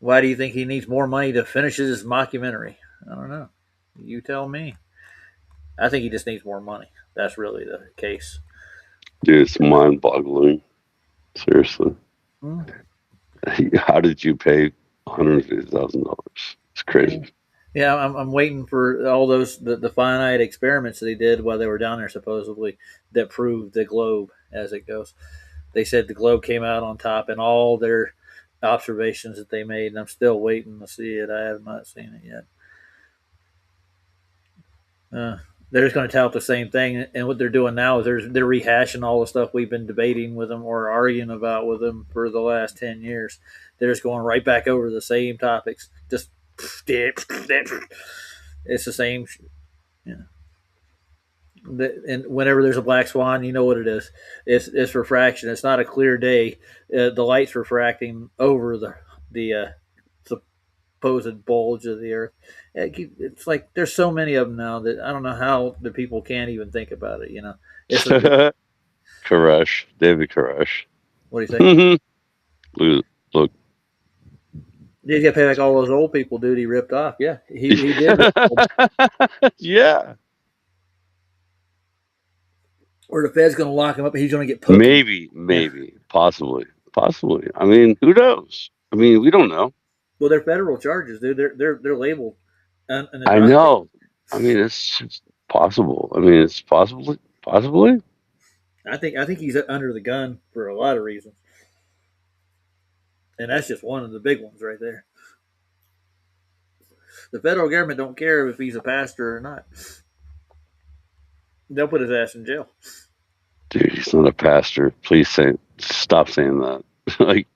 Why do you think he needs more money to finish his mockumentary? I don't know. You tell me. I think he just needs more money. That's really the case. Dude, it's mind boggling. Seriously. Hmm. How did you pay $150,000? It's crazy. Yeah, I'm waiting for all those the finite experiments that he did while they were down there supposedly that proved the globe as it goes. They said the globe came out on top in all their observations that they made, and I'm still waiting to see it. I have not seen it yet. They're just going to tout the same thing, and what they're doing now is they're rehashing all the stuff we've been debating with them or arguing about with them for the last 10 years. They're just going right back over the same topics. Just it's the same. Yeah. And whenever there's a black swan, you know what it is. It's refraction. It's not a clear day. The light's refracting over the supposed bulge of the earth. It's like there's so many of them now that I don't know how the people can't even think about it. It's a, Koresh, David Koresh. what do you say? Look. He's got to pay back all those old people, dude. He ripped off. Yeah, he did. Yeah. Or the Fed's going to lock him up and he's going to get poked. Maybe, possibly. I mean, who knows? I mean, we don't know. Well, they're federal charges, dude. They're labeled. I know. I mean, it's possible. I mean, it's possibly. I think he's under the gun for a lot of reasons, and that's just one of the big ones right there. The federal government don't care if he's a pastor or not. They'll put his ass in jail. Dude, he's not a pastor. Please stop saying that. Like,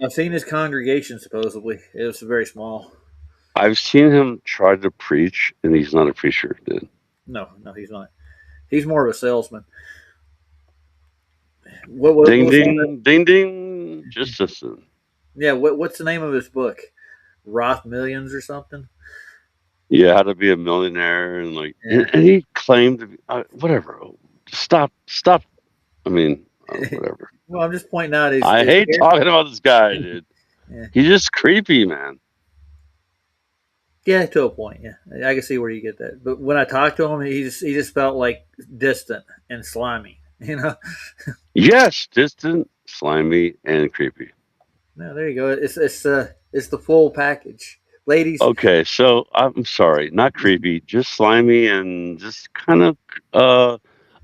I've seen his congregation. Supposedly, it was very small. I've seen him try to preach, and he's not a preacher, dude. No, he's not. He's more of a salesman. Ding. Just listen. Yeah, what's the name of his book? Roth Millions or something? Yeah, how to be a millionaire, and and he claimed to be whatever. Stop. I mean, whatever. Well, I'm just pointing out. I hate talking about this guy, dude. Yeah. He's just creepy, man. Yeah, to a point. Yeah, I can see where you get that. But when I talked to him, he just felt like distant and slimy. Yes, distant, slimy, and creepy. No, there you go. It's the full package, ladies. Okay, so I'm sorry, not creepy, just slimy and just kind of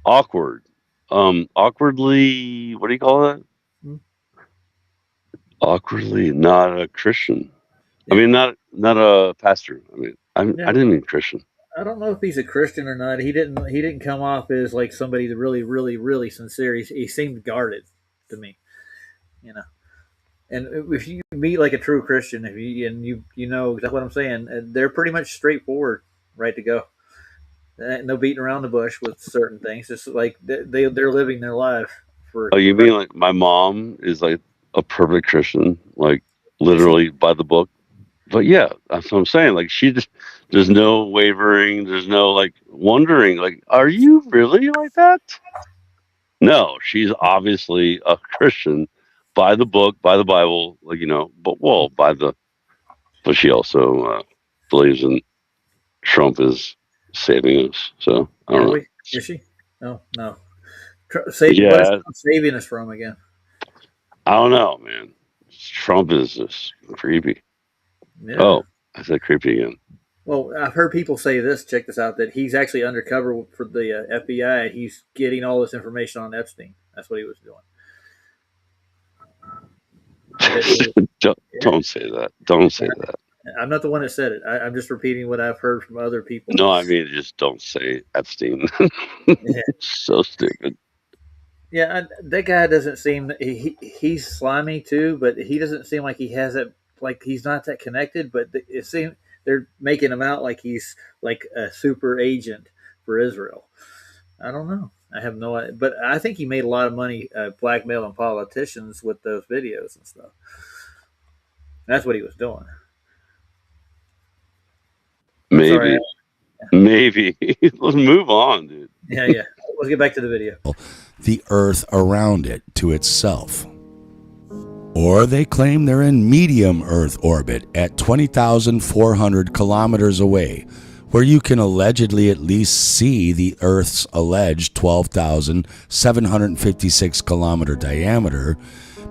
awkward. Awkwardly, what do you call that? Awkwardly not a Christian. Yeah. I mean, not a pastor. I mean, I didn't mean Christian. I don't know if he's a Christian or not. He didn't come off as like somebody that really, really, really sincere. He seemed guarded to me, And if you meet like a true Christian, you know that's what I'm saying. They're pretty much straightforward, right to go. No beating around the bush with certain things. It's like they're living their life for. Oh, you mean like my mom is like a perfect Christian, like literally by the book? But yeah, that's what I'm saying. Like there's no wavering. There's no like wondering. Like, are you really like that? No, she's obviously a Christian by the book, by the Bible. Like but she also believes in Trump is saving us. So I don't know. Is she? No. What is saving us from again? I don't know, man. Trump is just creepy. Yeah. Oh, I said creepy again. Well, I've heard people say this. Check this out: that he's actually undercover for the FBI. He's getting all this information on Epstein. That's what he was doing. Don't say that. Don't say that. I'm not the one that said it. I'm just repeating what I've heard from other people. No, I mean, just don't say Epstein. So stupid. Yeah, that guy doesn't seem. He's slimy too, but he doesn't seem like he has that. Like he's not that connected. But it seems they're making him out like he's like a super agent for Israel. I don't know. I have no idea. But I think he made a lot of money blackmailing politicians with those videos and stuff. That's what he was doing. Maybe. Let's move on, dude. Yeah. Let's get back to the video. The Earth around it to itself. Or they claim they're in medium Earth orbit at 20,400 kilometers away, where you can allegedly at least see the Earth's alleged 12,756 kilometer diameter,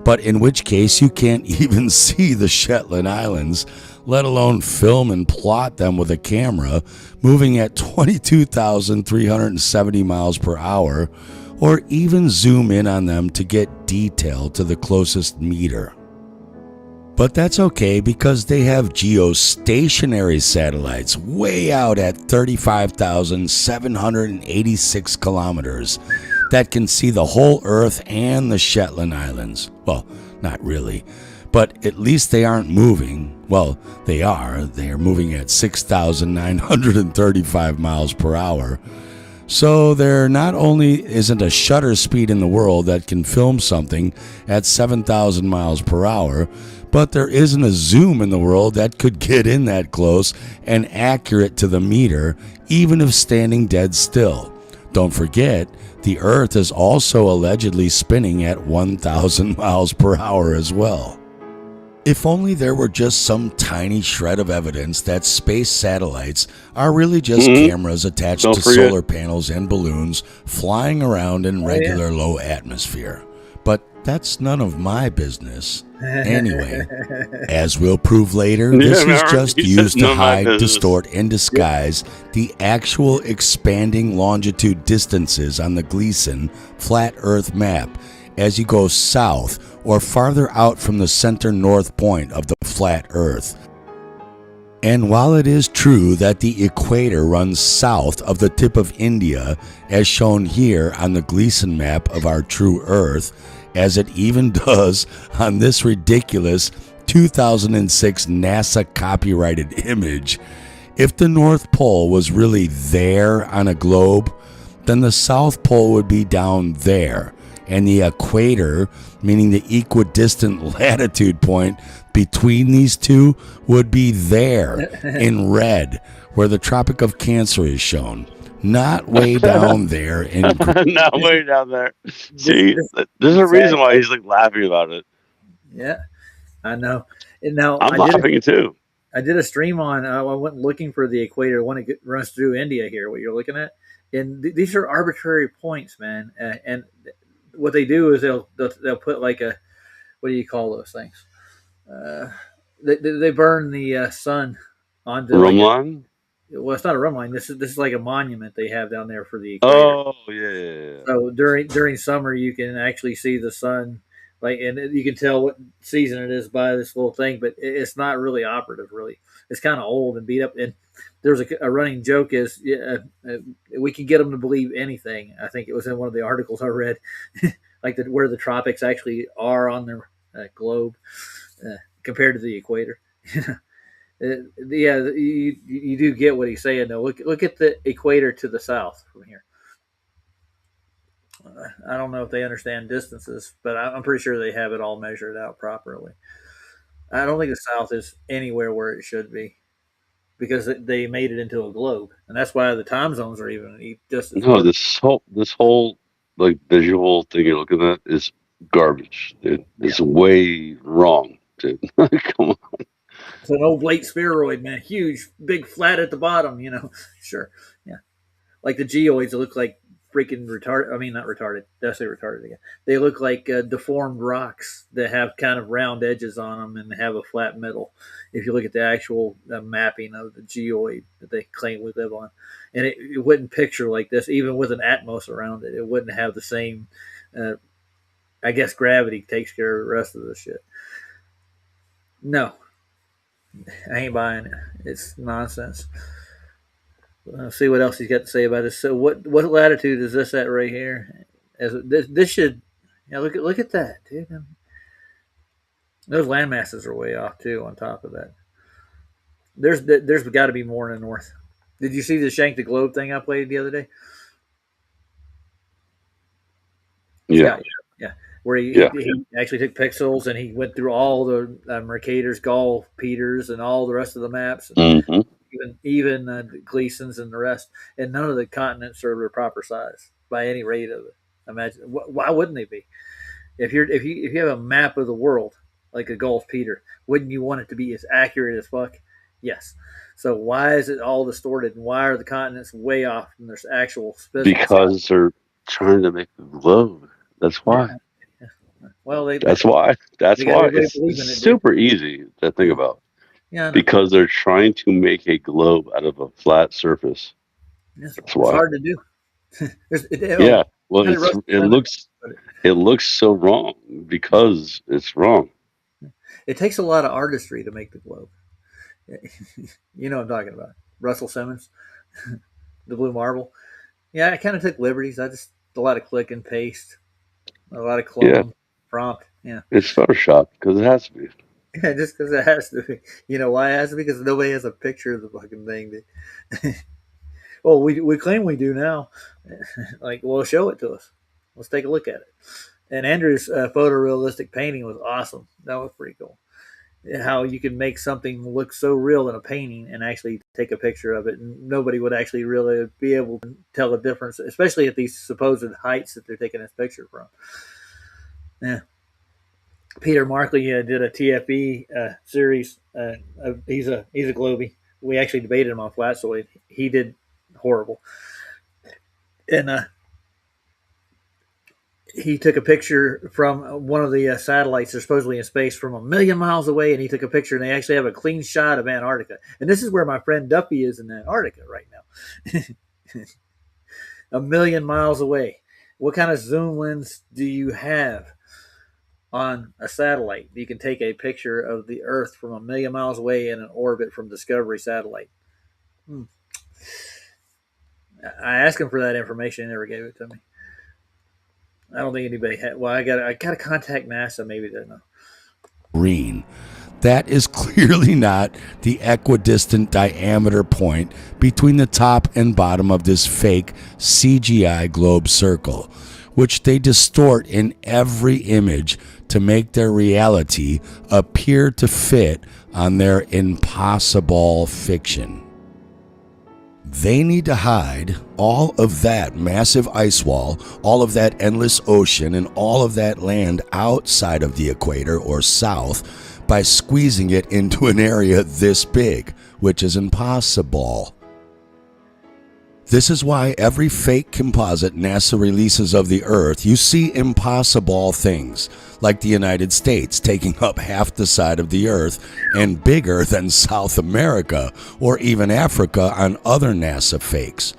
but in which case you can't even see the Shetland Islands, let alone film and plot them with a camera moving at 22,370 miles per hour, or even zoom in on them to get detail to the closest meter. But that's okay because they have geostationary satellites way out at 35,786 kilometers that can see the whole Earth and the Shetland Islands. Well, not really, But at least they aren't moving. Well, they are. They are moving at 6,935 miles per hour. So there not only isn't a shutter speed in the world that can film something at 7,000 miles per hour, but there isn't a zoom in the world that could get in that close and accurate to the meter, even if standing dead still. Don't forget, the Earth is also allegedly spinning at 1,000 miles per hour as well. If only there were just some tiny shred of evidence that space satellites are really just cameras attached to solar panels and balloons flying around in regular low atmosphere. But that's none of my business. Anyway, as we'll prove later, this is just used to hide, distort, and disguise the actual expanding longitude distances on the Gleason flat Earth map as you go south or farther out from the center north point of the flat Earth. And while it is true that the equator runs south of the tip of India, as shown here on the Gleason map of our true Earth, as it even does on this ridiculous 2006 NASA copyrighted image, if the North Pole was really there on a globe, then the South Pole would be down there, and the equator, meaning the equidistant latitude point between these two, would be there in red, where the Tropic of Cancer is shown. Not way down there in not way down there. See, there's a reason why he's like laughing about it. Yeah, I know. And now I'm laughing too. I did a stream on. I went looking for the equator. One that runs through India here. What you're looking at, and these are arbitrary points, man. And what they do is they'll put like a, what do you call those things? They burn the sun onto rum line. Well, it's not a rum line. This is like a monument they have down there for the equator. Oh yeah. So during summer, you can actually see the sun, like, and you can tell what season it is by this little thing. But it's not really operative. Really, it's kind of old and beat up. And there's a running joke is we can get them to believe anything. I think it was in one of the articles I read, like where the tropics actually are on their globe compared to the equator. Yeah, you do get what he's saying though. Look at the equator to the south from here. I don't know if they understand distances, but I'm pretty sure they have it all measured out properly. I don't think the south is anywhere where it should be because they made it into a globe, and that's why the time zones are even just as no. This whole like visual thing you're looking at is garbage. It's way wrong, dude. Come on. It's an oblate spheroid, man. Huge, big, flat at the bottom. Sure, yeah. Like the geoids look like freaking retarded. I mean, not retarded. That's retarded again. They look like deformed rocks that have kind of round edges on them and have a flat middle. If you look at the actual mapping of the geoid that they claim we live on, and it wouldn't picture like this, even with an atmos around it, it wouldn't have the same. I guess gravity takes care of the rest of the shit. No, I ain't buying it. It's nonsense. Let's see what else he's got to say about this. So, what latitude is this at right here? This should, look at that, dude. Those land masses are way off too. On top of that, there's got to be more in the north. Did you see the Shank the Globe thing I played the other day? Yeah. Yeah. Where he actually took pixels and he went through all the Mercator's, Gall, Peters, and all the rest of the maps. And even Gleason's and the rest, and none of the continents are their proper size by any rate of it. Imagine why wouldn't they be? If you have a map of the world like a Gulf Peter, wouldn't you want it to be as accurate as fuck? Yes. So why is it all distorted, and why are the continents way off from their actual physical because size? They're trying to make the globe. That's why. Yeah. Well, that's why. That's why it's super easy to think about. Yeah, because they're trying to make a globe out of a flat surface. That's why. It's hard to do. Yeah, well, it looks so wrong because it's wrong. It takes a lot of artistry to make the globe. You know what I'm talking about. Russell Simmons, the blue marble. Yeah, I kind of took liberties. I just a lot of click and paste, a lot of clone prompt. Yeah, it's Photoshop because it has to be. Yeah, just because it has to be. You know why it has to be? Because nobody has a picture of the fucking thing. Well, we claim we do now. Like, well, show it to us. Let's take a look at it. And Andrew's photorealistic painting was awesome. That was pretty cool. How you can make something look so real in a painting and actually take a picture of it, and nobody would actually really be able to tell the difference, especially at these supposed heights that they're taking this picture from. Yeah. Peter Markley did a TFE series. He's a Globie. We actually debated him on Flatsoid. He did horrible, and he took a picture from one of the satellites they're supposedly in space from 1,000,000 miles away, and he took a picture, and they actually have a clean shot of Antarctica. And this is where my friend Duffy is in Antarctica right now. 1,000,000 miles away. What kind of zoom lens do you have on a satellite? You can take a picture of the Earth from 1,000,000 miles away in an orbit from Discovery satellite. I asked him for that information, he never gave it to me. I don't think anybody had. Well, I got to contact NASA. Maybe they know. Green. That is clearly not the equidistant diameter point between the top and bottom of this fake CGI globe circle, which they distort in every image to make their reality appear to fit on their impossible fiction. They need to hide all of that massive ice wall, all of that endless ocean, and all of that land outside of the equator or south by squeezing it into an area this big, which is impossible. This is why every fake composite NASA releases of the Earth, you see impossible things, like the United States taking up half the side of the Earth and bigger than South America or even Africa on other NASA fakes.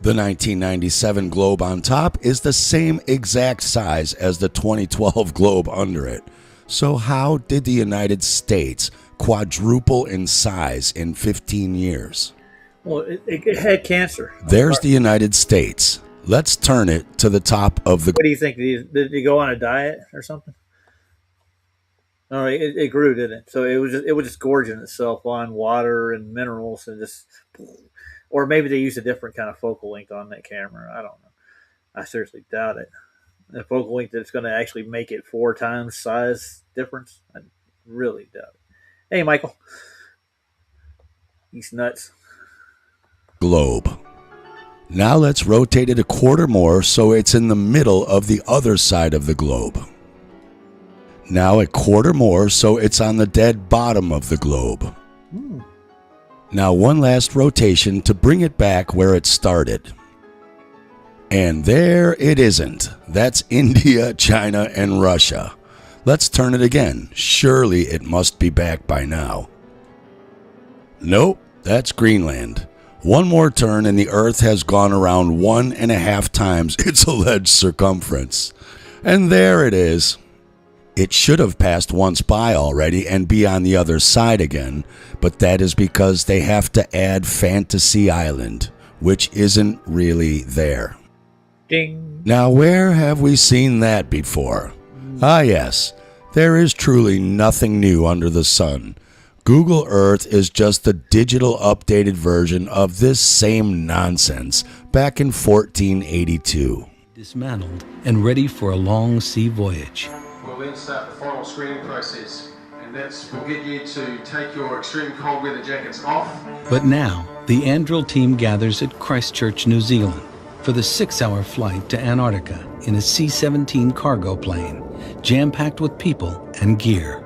The 1997 globe on top is the same exact size as the 2012 globe under it. So how did the United States quadruple in size in 15 years? Well, it had cancer. There's the United States. Let's turn it to the top of the... What do you think? Did he go on a diet or something? No, it grew, didn't it? So it was just gorging itself on water and minerals and just... Or maybe they used a different kind of focal length on that camera. I don't know. I seriously doubt it. The focal length that's going to actually make it 4 times size difference, I really doubt it. Hey, Michael. He's nuts. Globe. Now let's rotate it a quarter more so it's in the middle of the other side of the globe. Now a quarter more so it's on the dead bottom of the globe. Now one last rotation to bring it back where it started. And there it isn't. That's India, China, and Russia. Let's turn it again. Surely it must be back by now. Nope, that's Greenland. One more turn and the Earth has gone around 1.5 times its alleged circumference. And there it is. It should have passed once by already and be on the other side again, but that is because they have to add Fantasy Island, which isn't really there. Ding. Now where have we seen that before? Ah yes, there is truly nothing new under the sun. Google Earth is just the digital updated version of this same nonsense back in 1482. Dismantled and ready for a long sea voyage. We'll then start the final screening process, and we'll get you to take your extreme cold weather jackets off. But now, the Anduril team gathers at Christchurch, New Zealand for the 6-hour flight to Antarctica in a C-17 cargo plane, jam-packed with people and gear.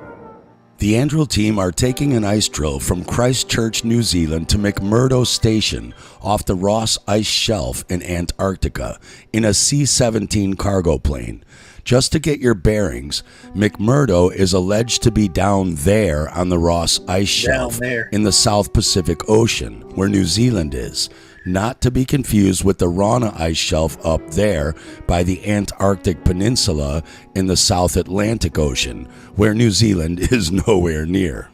The Anduril team are taking an ice drill from Christchurch, New Zealand to McMurdo Station off the Ross Ice Shelf in Antarctica in a C-17 cargo plane. Just to get your bearings, McMurdo is alleged to be down there on the Ross Ice Shelf in the South Pacific Ocean, where New Zealand is. Not to be confused with the Rana Ice Shelf up there by the Antarctic Peninsula in the South Atlantic Ocean, where New Zealand is nowhere near.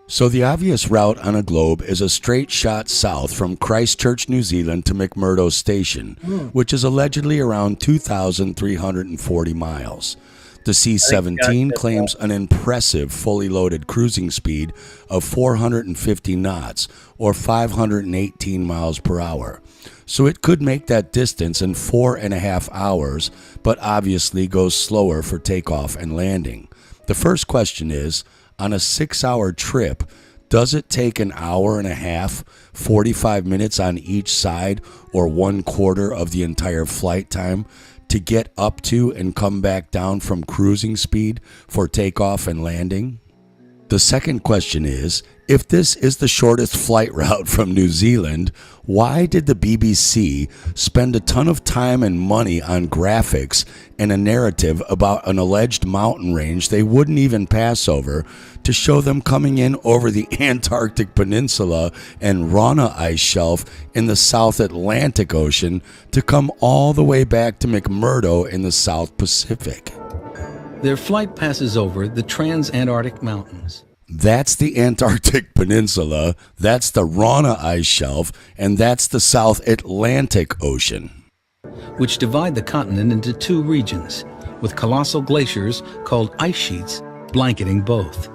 So the obvious route on a globe is a straight shot south from Christchurch, New Zealand to McMurdo Station, which is allegedly around 2,340 miles. The C-17 claims an impressive fully loaded cruising speed of 450 knots or 518 miles per hour. So it could make that distance in 4.5 hours, but obviously goes slower for takeoff and landing. The first question is, on a 6-hour trip, does it take an hour and a half, 45 minutes on each side, or 1/4 of the entire flight time to get up to and come back down from cruising speed for takeoff and landing? The second question is, if this is the shortest flight route from New Zealand, why did the BBC spend a ton of time and money on graphics and a narrative about an alleged mountain range they wouldn't even pass over to show them coming in over the Antarctic Peninsula and Rana Ice Shelf in the South Atlantic Ocean to come all the way back to McMurdo in the South Pacific? Their flight passes over the Trans-Antarctic Mountains. That's the Antarctic Peninsula, that's the Rana Ice Shelf, and that's the South Atlantic Ocean, which divide the continent into two regions, with colossal glaciers called ice sheets blanketing both.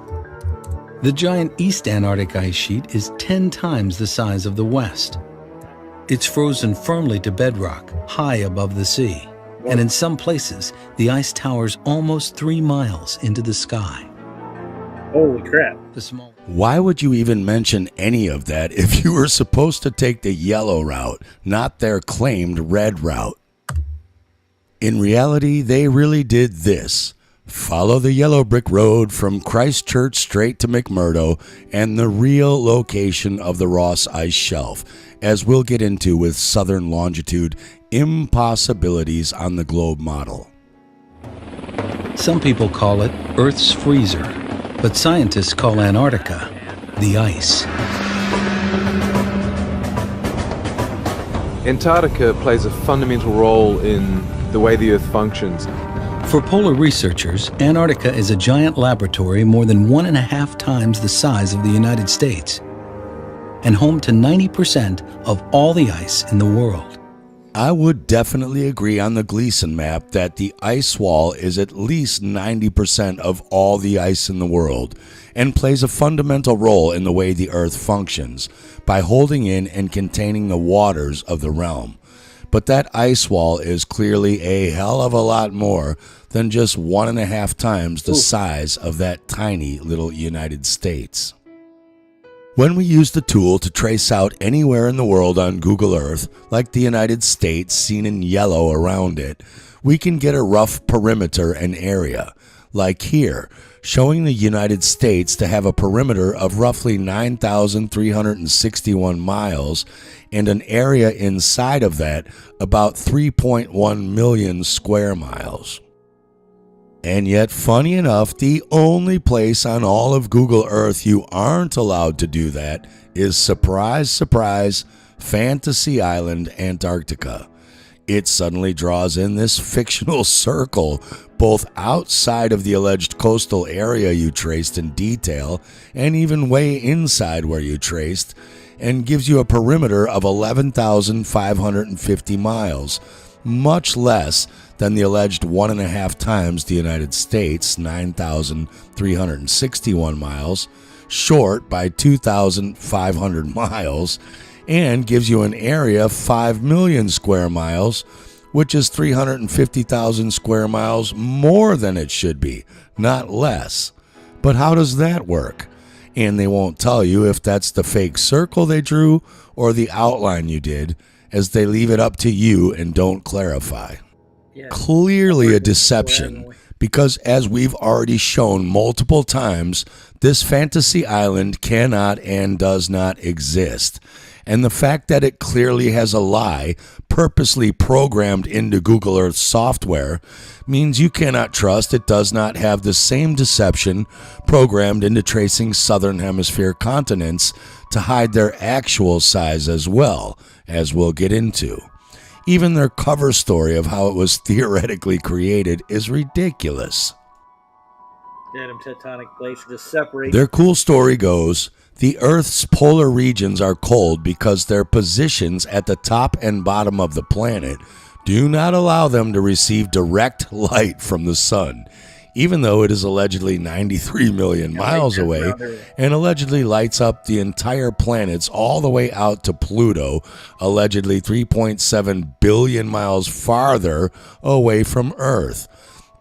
The giant East Antarctic ice sheet is 10 times the size of the West. It's frozen firmly to bedrock, high above the sea, and in some places, the ice towers almost 3 miles into the sky. Holy crap. Why would you even mention any of that if you were supposed to take the yellow route, not their claimed red route? In reality, they really did this. Follow the yellow brick road from Christchurch straight to McMurdo and the real location of the Ross Ice Shelf, as we'll get into with southern longitude impossibilities on the globe model. Some people call it Earth's freezer, but scientists call Antarctica the ice. Antarctica plays a fundamental role in the way the Earth functions. For polar researchers, Antarctica is a giant laboratory more than 1.5 times the size of the United States, and home to 90% of all the ice in the world. I would definitely agree on the Gleason map that the ice wall is at least 90% of all the ice in the world and plays a fundamental role in the way the Earth functions by holding in and containing the waters of the realm. But that ice wall is clearly a hell of a lot more than just 1.5 times the size of that tiny little United States. When we use the tool to trace out anywhere in the world on Google Earth, like the United States seen in yellow around it, we can get a rough perimeter and area, like here, showing the United States to have a perimeter of roughly 9,361 miles and an area inside of that about 3.1 million square miles. And yet, funny enough, the only place on all of Google Earth you aren't allowed to do that is, surprise, surprise, Fantasy Island, Antarctica. It suddenly draws in this fictional circle, both outside of the alleged coastal area you traced in detail, and even way inside where you traced, and gives you a perimeter of 11,550 miles, much less than the alleged 1.5 times the United States, 9,361 miles, short by 2,500 miles, and gives you an area of 5 million square miles, which is 350,000 square miles more than it should be, not less. But how does that work? And they won't tell you if that's the fake circle they drew or the outline you did, as they leave it up to you and don't clarify. Yeah. Clearly a deception, because as we've already shown multiple times, this fantasy island cannot and does not exist. And the fact that it clearly has a lie purposely programmed into Google Earth software means you cannot trust it does not have the same deception programmed into tracing southern hemisphere continents to hide their actual size as well, as we'll get into. Even their cover story of how it was theoretically created is ridiculous. Tectonic plates just separate. Their cool story goes, the Earth's polar regions are cold because their positions at the top and bottom of the planet do not allow them to receive direct light from the sun. even though it is allegedly 93 million miles away and allegedly lights up the entire planets all the way out to Pluto, allegedly 3.7 billion miles farther away from Earth.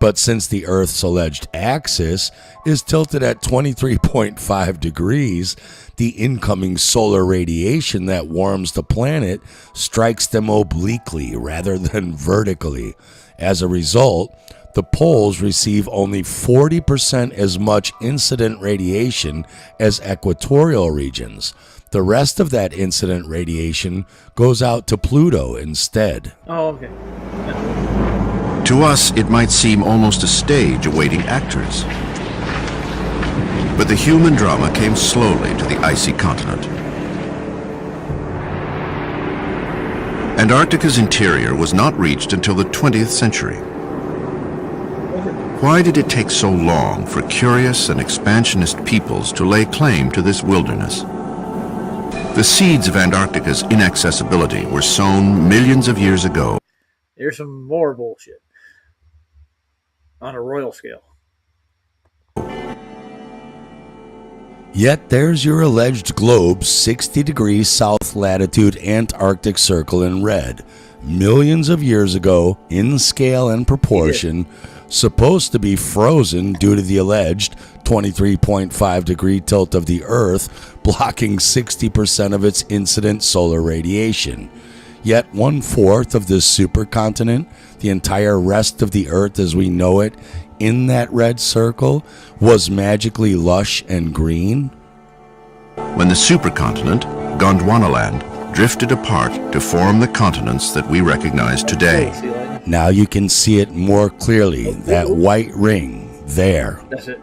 But since the Earth's alleged axis is tilted at 23.5 degrees, the incoming solar radiation that warms the planet strikes them obliquely rather than vertically. As a result, the poles receive only 40% as much incident radiation as equatorial regions. The rest of that incident radiation goes out to Pluto instead. Oh, okay. To us, it might seem almost a stage awaiting actors. But the human drama came slowly to the icy continent. Antarctica's interior was not reached until the 20th century. Why did it take so long for curious and expansionist peoples to lay claim to this wilderness? The seeds of Antarctica's inaccessibility were sown millions of years ago. Here's some more bullshit on a royal scale. Yet there's your alleged globe's 60 degrees south latitude Antarctic circle in red. Millions of years ago, in scale and proportion, supposed to be frozen due to the alleged 23.5 degree tilt of the Earth blocking 60% of its incident solar radiation. Yet 1/4 of this supercontinent, the entire rest of the Earth as we know it, in that red circle, was magically lush and green? When the supercontinent, Gondwanaland, drifted apart to form the continents that we recognize today. Now you can see it more clearly, that white ring there. That's it.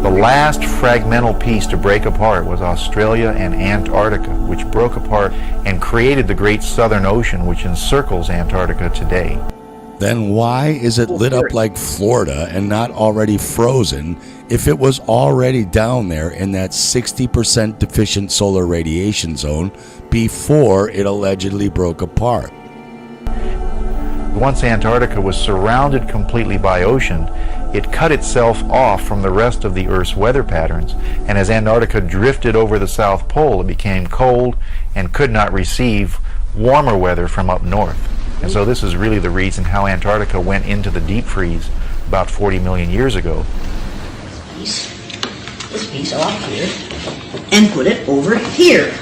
The last fragmental piece to break apart was Australia and Antarctica, which broke apart and created the great Southern Ocean, which encircles Antarctica today. Then why is it lit up like Florida and not already frozen if it was already down there in that 60% deficient solar radiation zone before it allegedly broke apart? Once Antarctica was surrounded completely by ocean, it cut itself off from the rest of the Earth's weather patterns, and as Antarctica drifted over the South Pole, it became cold and could not receive warmer weather from up north. And so this is really the reason how Antarctica went into the deep freeze about 40 million years ago. This piece off here and put it over here.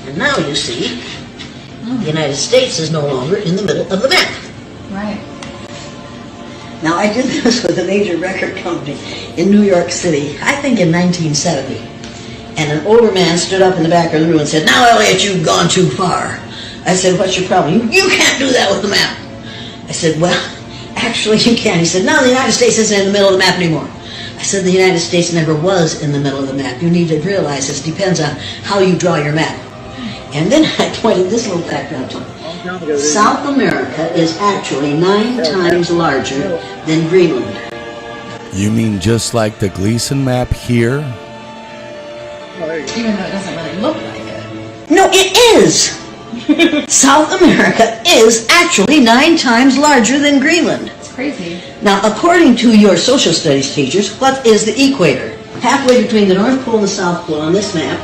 And now you see the United States is no longer in the middle of the map. Right. Now I did this with a major record company in New York City, I think in 1970. And an older man stood up in the back of the room and said, "Now Elliot, you've gone too far." I said, "What's your problem?" You can't do that with the map." I said, "Well, actually you can." He said, "No, the United States isn't in the middle of the map anymore." I said, "The United States never was in the middle of the map. You need to realize this depends on how you draw your map." And then I pointed this little fact out to him. South America is actually 9 times larger than Greenland. You mean just like the Gleason map here? Even though it doesn't really look like it. No, it is! South America is actually 9 times larger than Greenland. It's crazy. Now, according to your social studies teachers, what is the equator? Halfway between the North Pole and the South Pole on this map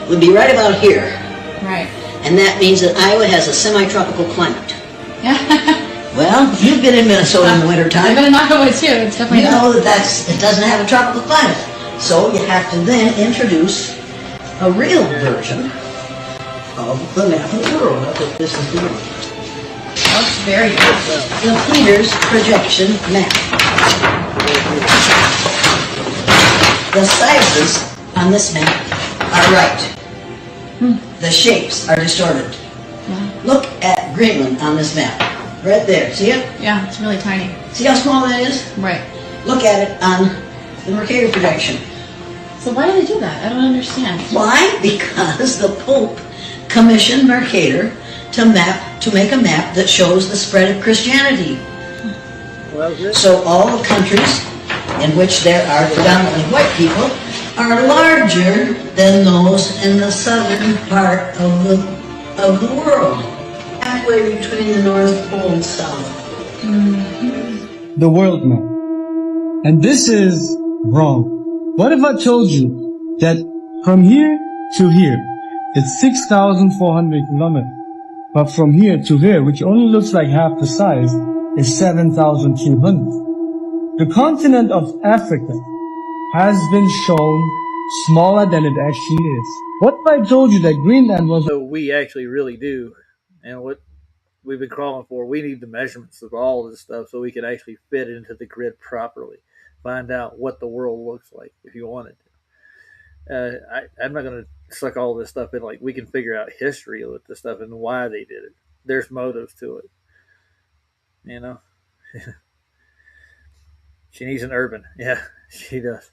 would be right about here. Right. And that means that Iowa has a semi-tropical climate. Yeah. Well, you've been in Minnesota in the wintertime. I've been in Iowa too. It's definitely You know that it doesn't have a tropical climate. So you have to then introduce a real version of the map of the world. That's what this is doing. That's very good. The Peters projection map. The sizes on this map are right. The shapes are distorted. Yeah. Look at Greenland on this map. Right there. See it? Yeah, it's really tiny. See how small that is? Right. Look at it on the Mercator projection. So why do they do that? I don't understand. Why? Because the Pope commissioned Mercator to make a map that shows the spread of Christianity. So all the countries in which there are predominantly white people are larger than those in the southern part of the world. Halfway between the North Pole and South the world map. And this is wrong. What if I told you that from here to here, it's 6,400 kilometers. But from here to here, which only looks like half the size, is 7,200. The continent of Africa has been shown smaller than it actually is. What if I told you that Greenland was... So we actually really do, and what we've been crawling for, we need the measurements of all this stuff so we can actually fit it into the grid properly. Find out what the world looks like if you wanted to. I'm not going to suck all this stuff in. Like, we can figure out history with this stuff and why they did it. There's motives to it. You know? She needs an urban. Yeah, she does.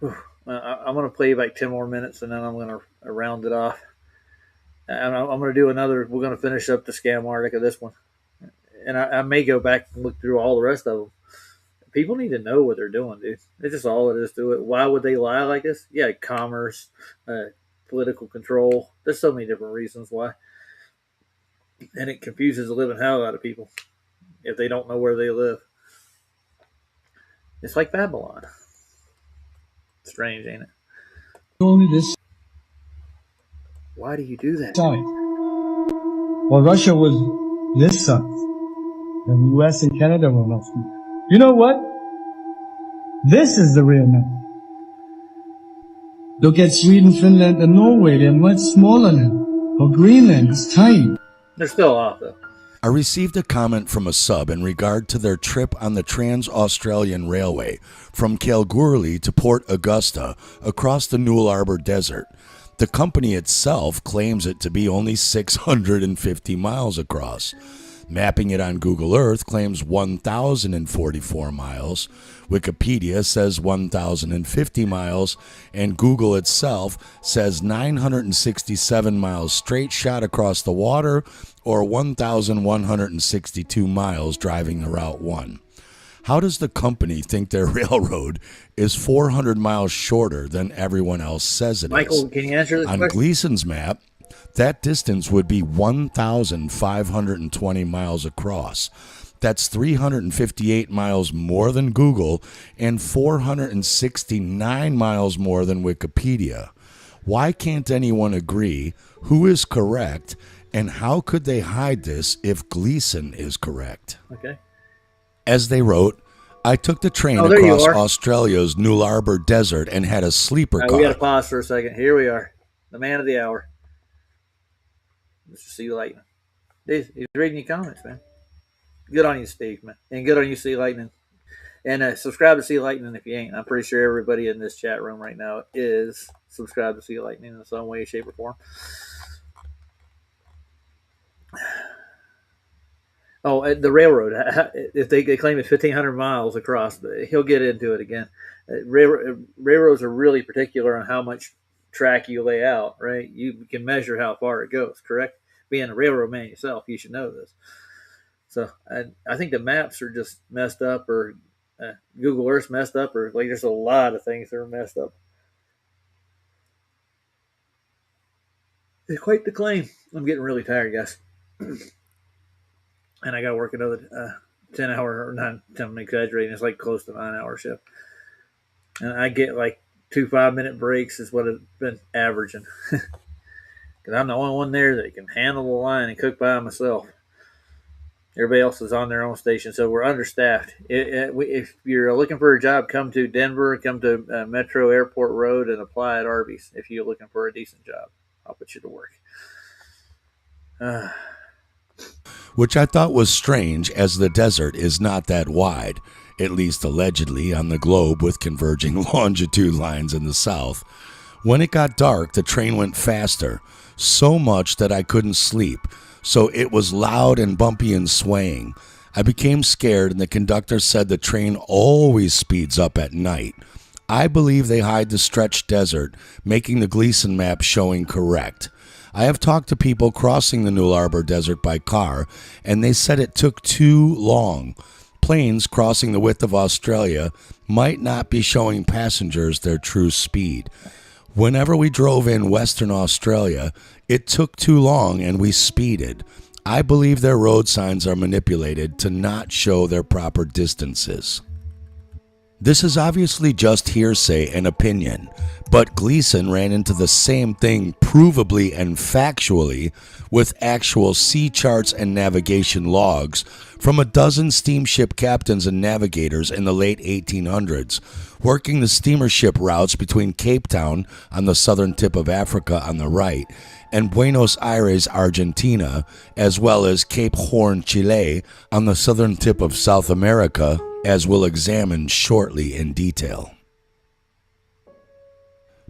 I'm going to play like 10 more minutes and then I'm going to round it off. And I'm going to do another. We're going to finish up the scam article, this one. And I may go back and look through all the rest of them. People need to know what they're doing, dude. It's just all it is to it. Why would they lie like this? Yeah, commerce, political control. There's so many different reasons why. And it confuses the living hell out of people if they don't know where they live. It's like Babylon. Strange, ain't it? Only this. Why do you do that? Side. Well, Russia was this side. And the US and Canada were left. You know what? This is the real map. Look at Sweden, Finland, and Norway. They're much smaller now. Or Greenland is tiny. They're still off, though. I received a comment from a sub in regard to their trip on the Trans-Australian Railway from Kalgoorlie to Port Augusta across the Nullarbor Desert. The company itself claims it to be only 650 miles across. Mapping it on Google Earth claims 1,044 miles. Wikipedia says 1,050 miles, and Google itself says 967 miles straight shot across the water, or 1,162 miles driving the Route 1. How does the company think their railroad is 400 miles shorter than everyone else says it is? Michael, can you answer this question? On Gleason's map, that distance would be 1,520 miles across. That's 358 miles more than Google and 469 miles more than Wikipedia. Why can't anyone agree who is correct, and how could they hide this if Gleason is correct? Okay. As they wrote, I took the train across Australia's Nullarbor Desert and had a sleeper car. We got to pause for a second. Here we are. The man of the hour. Mr. C. Lightning. He's reading your comments, man. Good on you, Steve, man. And good on you, C. Lightning. And subscribe to C. Lightning if you ain't. I'm pretty sure everybody in this chat room right now is subscribed to C. Lightning in some way, shape, or form. Oh, the railroad. If they claim it's 1,500 miles across, he'll get into it again. Railroads are really particular on how much track you lay out, right? You can measure how far it goes, correct? Being a railroad man yourself, you should know this. So I think the maps are just messed up, or Google Earth's messed up, or like there's a lot of things that are messed up. It's quite the claim. I'm getting really tired, guys. And I got to work another 10 hour, or not 10, I'm exaggerating, it's like close to 9 hour shift. And I get like 2 5-minute breaks is what I've been averaging. Because I'm the only one there that can handle the line and cook by myself. Everybody else is on their own station, so we're understaffed. If you're looking for a job, come to Denver, come to Metro Airport Road, and apply at Arby's if you're looking for a decent job. I'll put you to work. Which I thought was strange, as the desert is not that wide, at least allegedly, on the globe with converging longitude lines in the south. When it got dark, the train went faster, so much that I couldn't sleep, so it was loud and bumpy and swaying. I became scared, and the conductor said the train always speeds up at night. I believe they hide the stretched desert, making the Gleason map showing correct. I have talked to people crossing the Nullarbor Desert by car, and they said it took too long. Planes crossing the width of Australia might not be showing passengers their true speed. Whenever we drove in Western Australia, it took too long and we speeded. I believe their road signs are manipulated to not show their proper distances. This is obviously just hearsay and opinion, but Gleason ran into the same thing provably and factually with actual sea charts and navigation logs from a dozen steamship captains and navigators in the late 1800s, working the steamership routes between Cape Town on the southern tip of Africa on the right and Buenos Aires, Argentina, as well as Cape Horn, Chile on the southern tip of South America, as we'll examine shortly in detail.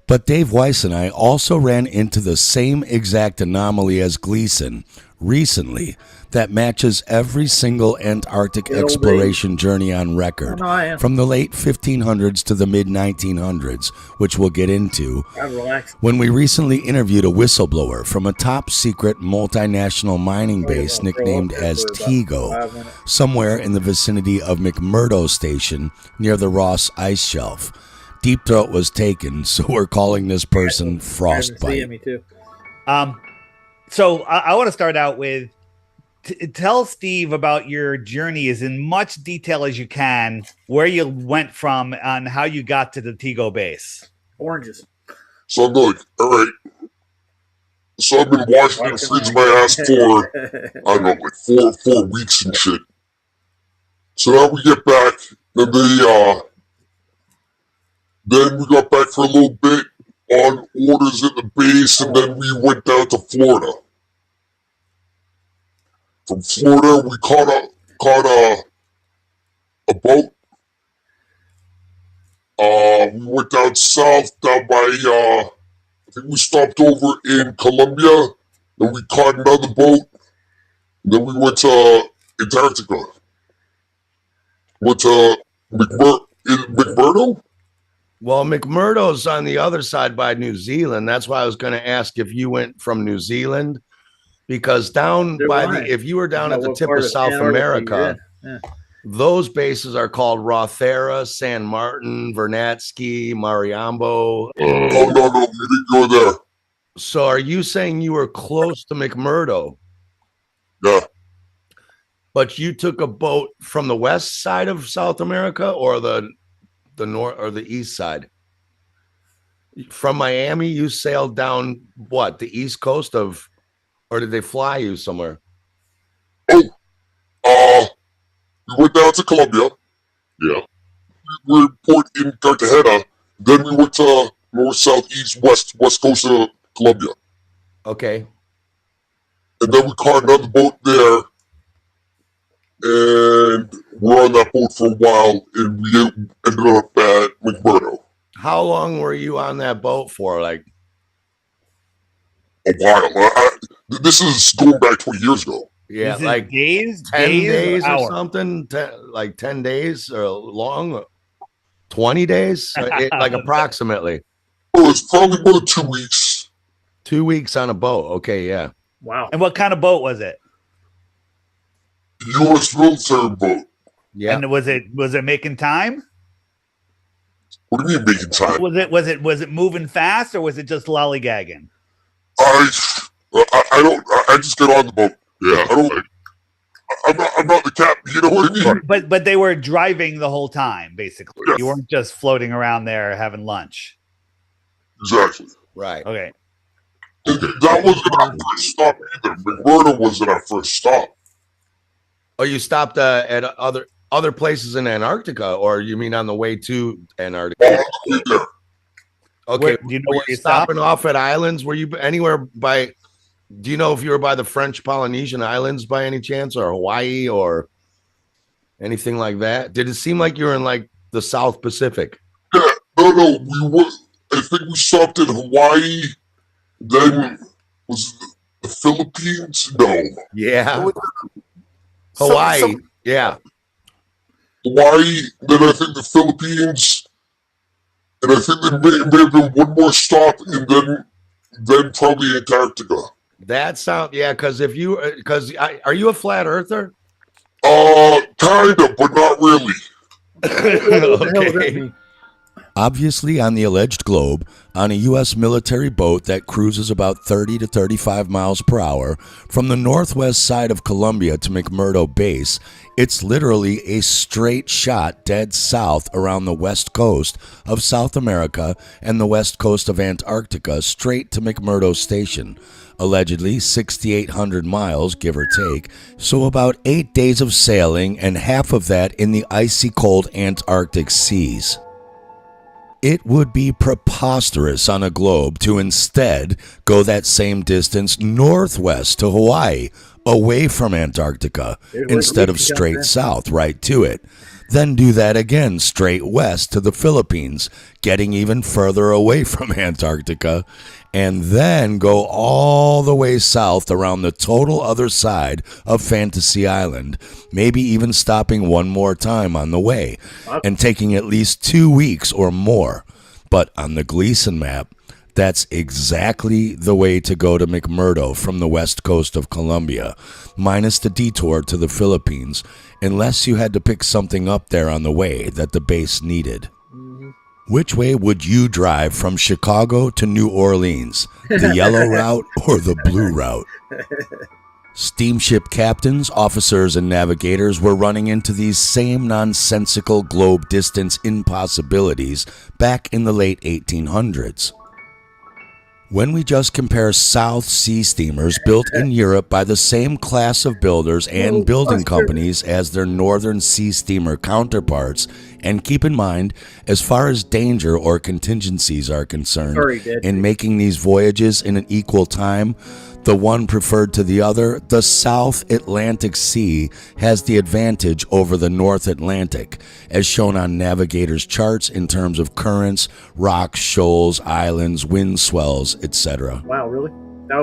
But Dave Weiss and I also ran into the same exact anomaly as Gleason recently that matches every single Antarctic exploration journey on record from the late 1500s to the mid-1900s, which we'll get into, when we recently interviewed a whistleblower from a top-secret multinational mining base nicknamed as Tigo, somewhere in the vicinity of McMurdo Station near the Ross Ice Shelf. Deep Throat was taken, so we're calling this person Frostbite. Me too. So I want to start out with tell Steve about your journey as in much detail as you can, where you went from and how you got to the Tigo base. Oranges. So I'm like, all right. So I've been watching and freezing my ass for, I don't know, like four weeks and shit. So now we get back, and then we got back for a little bit on orders at the base, and then we went down to Florida. From Florida, we caught a boat. We went down south, down by, I think we stopped over in Colombia, then we caught another boat, and then we went to Antarctica. Went to McMurdo? Well, McMurdo's on the other side by New Zealand. That's why I was going to ask if you went from New Zealand, because down by the, if you were down at the tip of South America, those bases are called Rothera, San Martin, Vernadsky, Mariambo. Oh, no, we didn't go there. So are you saying you were close to McMurdo? Yeah. But you took a boat from the west side of South America or the north or the east side? From Miami, you sailed down what, the east coast of, or did they fly you somewhere? Oh, we went down to Colombia. Yeah. We were port in Cartagena. Then we went to north, south, east, west coast of Colombia. Okay. And then we caught another boat there. And we're on that boat for a while, and we ended up at McMurdo. How long were you on that boat for? Like a while. This is going back 20 years ago. Yeah, like days, 10 days or hours? something. Like 10 days or long, 20 days, like approximately. Oh, it's probably more than 2 weeks. 2 weeks on a boat. Okay, yeah. Wow. And what kind of boat was it? U.S. military boat. Yeah. And was it making time? What do you mean making time? Was it moving fast, or was it just lollygagging? I just get on the boat. Yeah, I'm not the captain. You know what I mean? But they were driving the whole time, basically. Yes. You weren't just floating around there having lunch. Exactly. Right. Okay. That wasn't our first stop either. McMurdo wasn't our first stop. Oh, you stopped at other places in Antarctica, or you mean on the way to Antarctica? Okay. Do you know where you stopping off at islands? Were you anywhere by? Do you know if you were by the French Polynesian Islands by any chance, or Hawaii, or anything like that? Did it seem like you were in like the South Pacific? Yeah, no. We were. I think we stopped in Hawaii. Then was it the Philippines? No. Yeah. Hawaii. Yeah. Hawaii. Then I think the Philippines. And I think there may have been one more stop, and then probably Antarctica. That sounds, yeah, because are you a flat earther? Kind of, but not really. Okay. Obviously, on the alleged globe, on a U.S. military boat that cruises about 30 to 35 miles per hour from the northwest side of Columbia to McMurdo Base, it's literally a straight shot dead south around the west coast of South America and the west coast of Antarctica straight to McMurdo Station. Allegedly 6,800 miles, give or take, so about 8 days of sailing and half of that in the icy cold Antarctic seas. It would be preposterous on a globe to instead go that same distance northwest to Hawaii, away from Antarctica, instead of straight south right to it. Then do that again straight west to the Philippines, getting even further away from Antarctica, and then go all the way south around the total other side of Fantasy Island, maybe even stopping one more time on the way, and taking at least 2 weeks or more. But on the Gleason map, that's exactly the way to go to McMurdo from the west coast of Colombia, minus the detour to the Philippines, unless you had to pick something up there on the way that the base needed. Which way would you drive from Chicago to New Orleans? The yellow route or the blue route? Steamship captains, officers, and navigators were running into these same nonsensical globe distance impossibilities back in the late 1800s. When we just compare South Sea steamers built in Europe by the same class of builders and building companies as their Northern Sea steamer counterparts, and keep in mind, as far as danger or contingencies are concerned, in making these voyages in an equal time, the one preferred to the other, the South Atlantic Sea has the advantage over the North Atlantic, as shown on navigators' charts in terms of currents, rocks, shoals, islands, wind swells, etc. Wow, really?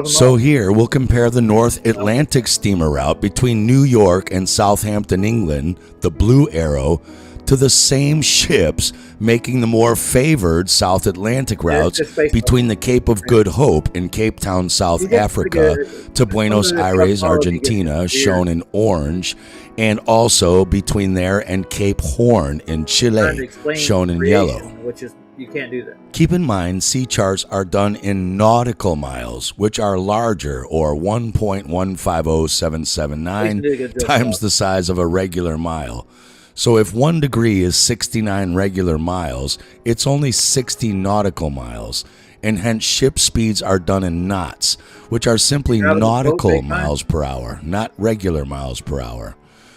So here we'll compare the North Atlantic steamer route between New York and Southampton, England, the Blue Arrow, to the same ships making the more favored South Atlantic routes between the Cape of Good Hope in Cape Town, South Africa, to Buenos Aires, Argentina, shown in orange, and also between there and Cape Horn in Chile, shown in yellow. Which is, you can't do that. Keep in mind, sea charts are done in nautical miles, which are larger, or 1.150779 times the size of a regular mile. So if 1 degree is 69 regular miles, it's only 60 nautical miles, and hence ship speeds are done in knots, which are simply nautical miles per hour, not regular miles per hour.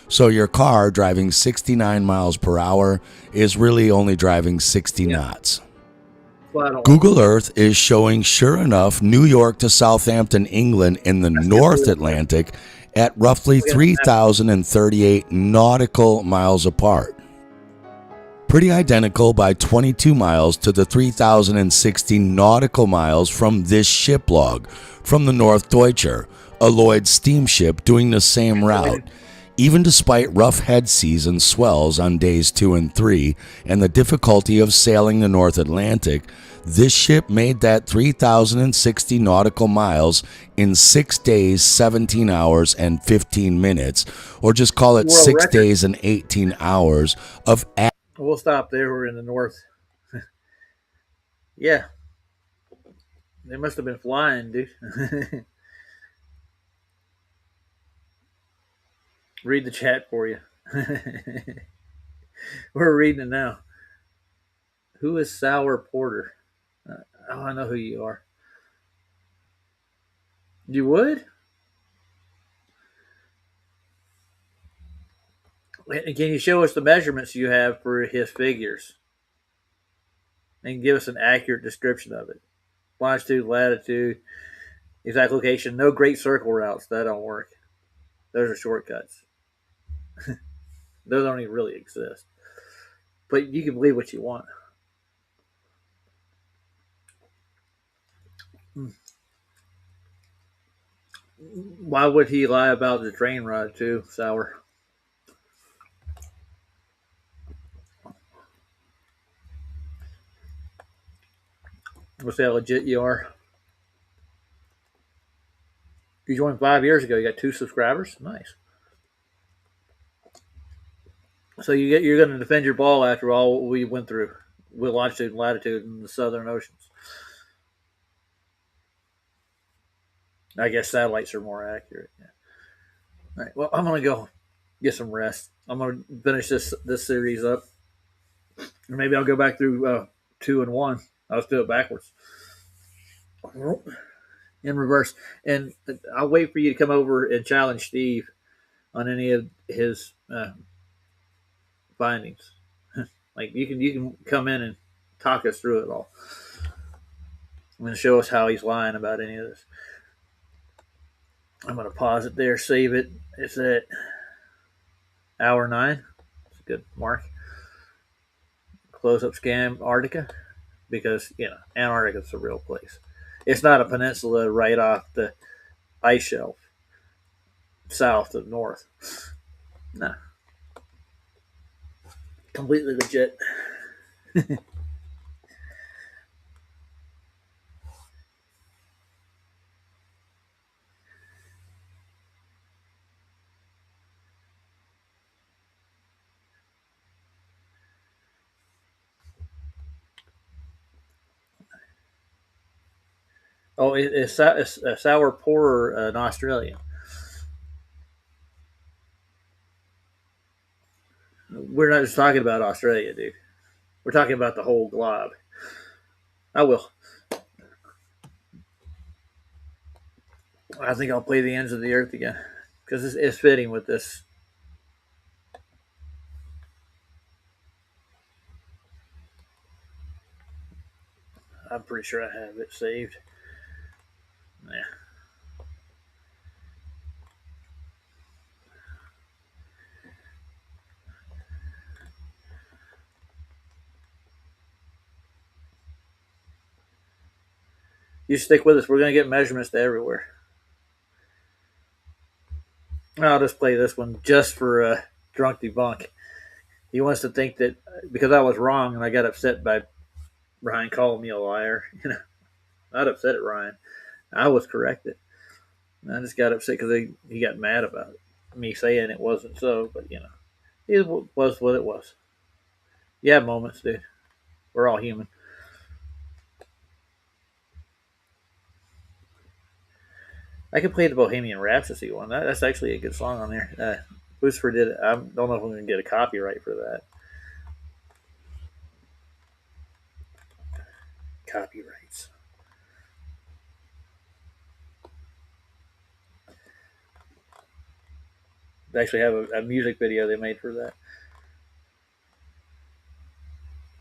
So your car driving 69 miles per hour is really only driving 60 knots. Google Earth is showing, sure enough, New York to Southampton, England in the North Atlantic at roughly 3,038 nautical miles apart. Pretty identical by 22 miles to the 3,060 nautical miles from this ship log from the Norddeutscher, a Lloyd steamship doing the same route. Even despite rough head seas and swells on days 2 and 3 and the difficulty of sailing the North Atlantic, this ship made that 3,060 nautical miles in 6 days, 17 hours, and 15 minutes, or just call it 6 days and 18 hours of. We'll stop there. We're in the north. Yeah, they must have been flying, dude. Read the chat for you. We're reading it now. Who is Sour Porter? Oh, I know who you are. You would? Can you show us the measurements you have for his figures? And give us an accurate description of it. Longitude, latitude, exact location. No great circle routes. That don't work. Those are shortcuts. Those don't even really exist. But you can believe what you want. Why would he lie about the train ride too, Sour? We'll see how legit you are. You joined 5 years ago. You got 2 subscribers. Nice. So you're going to defend your ball after all we went through. with longitude and latitude in the southern oceans. I guess satellites are more accurate. Yeah. All right. Well, I'm gonna go get some rest. I'm gonna finish this series up, or maybe I'll go back through 2 and 1. I'll just do it backwards, in reverse, and I'll wait for you to come over and challenge Steve on any of his findings. Like you can come in and talk us through it all. I'm going to show us how he's lying about any of this. I'm going to pause it there, save it. It's at hour 9. It's a good mark. Close up scan Antarctica, because Antarctica's a real place. It's not a peninsula right off the ice shelf, south of north. No, completely legit. Oh, it's a sour pourer in Australia. We're not just talking about Australia, dude. We're talking about the whole globe. I will. I think I'll play the ends of the earth again because it's fitting with this. I'm pretty sure I have it saved. Yeah. You stick with us. We're going to get measurements to everywhere. I'll just play this one just for Drunk Debunk. He wants to think that because I was wrong and I got upset by Ryan calling me a liar. Not upset at Ryan. I was corrected. I just got upset because he got mad about it. Me saying it wasn't so, but it was what it was. You have moments, dude. We're all human. I could play the Bohemian Rhapsody one. That's actually a good song on there. Lucifer did it. I don't know if I'm going to get a copyright for that. Copyrights. They actually have a music video they made for that.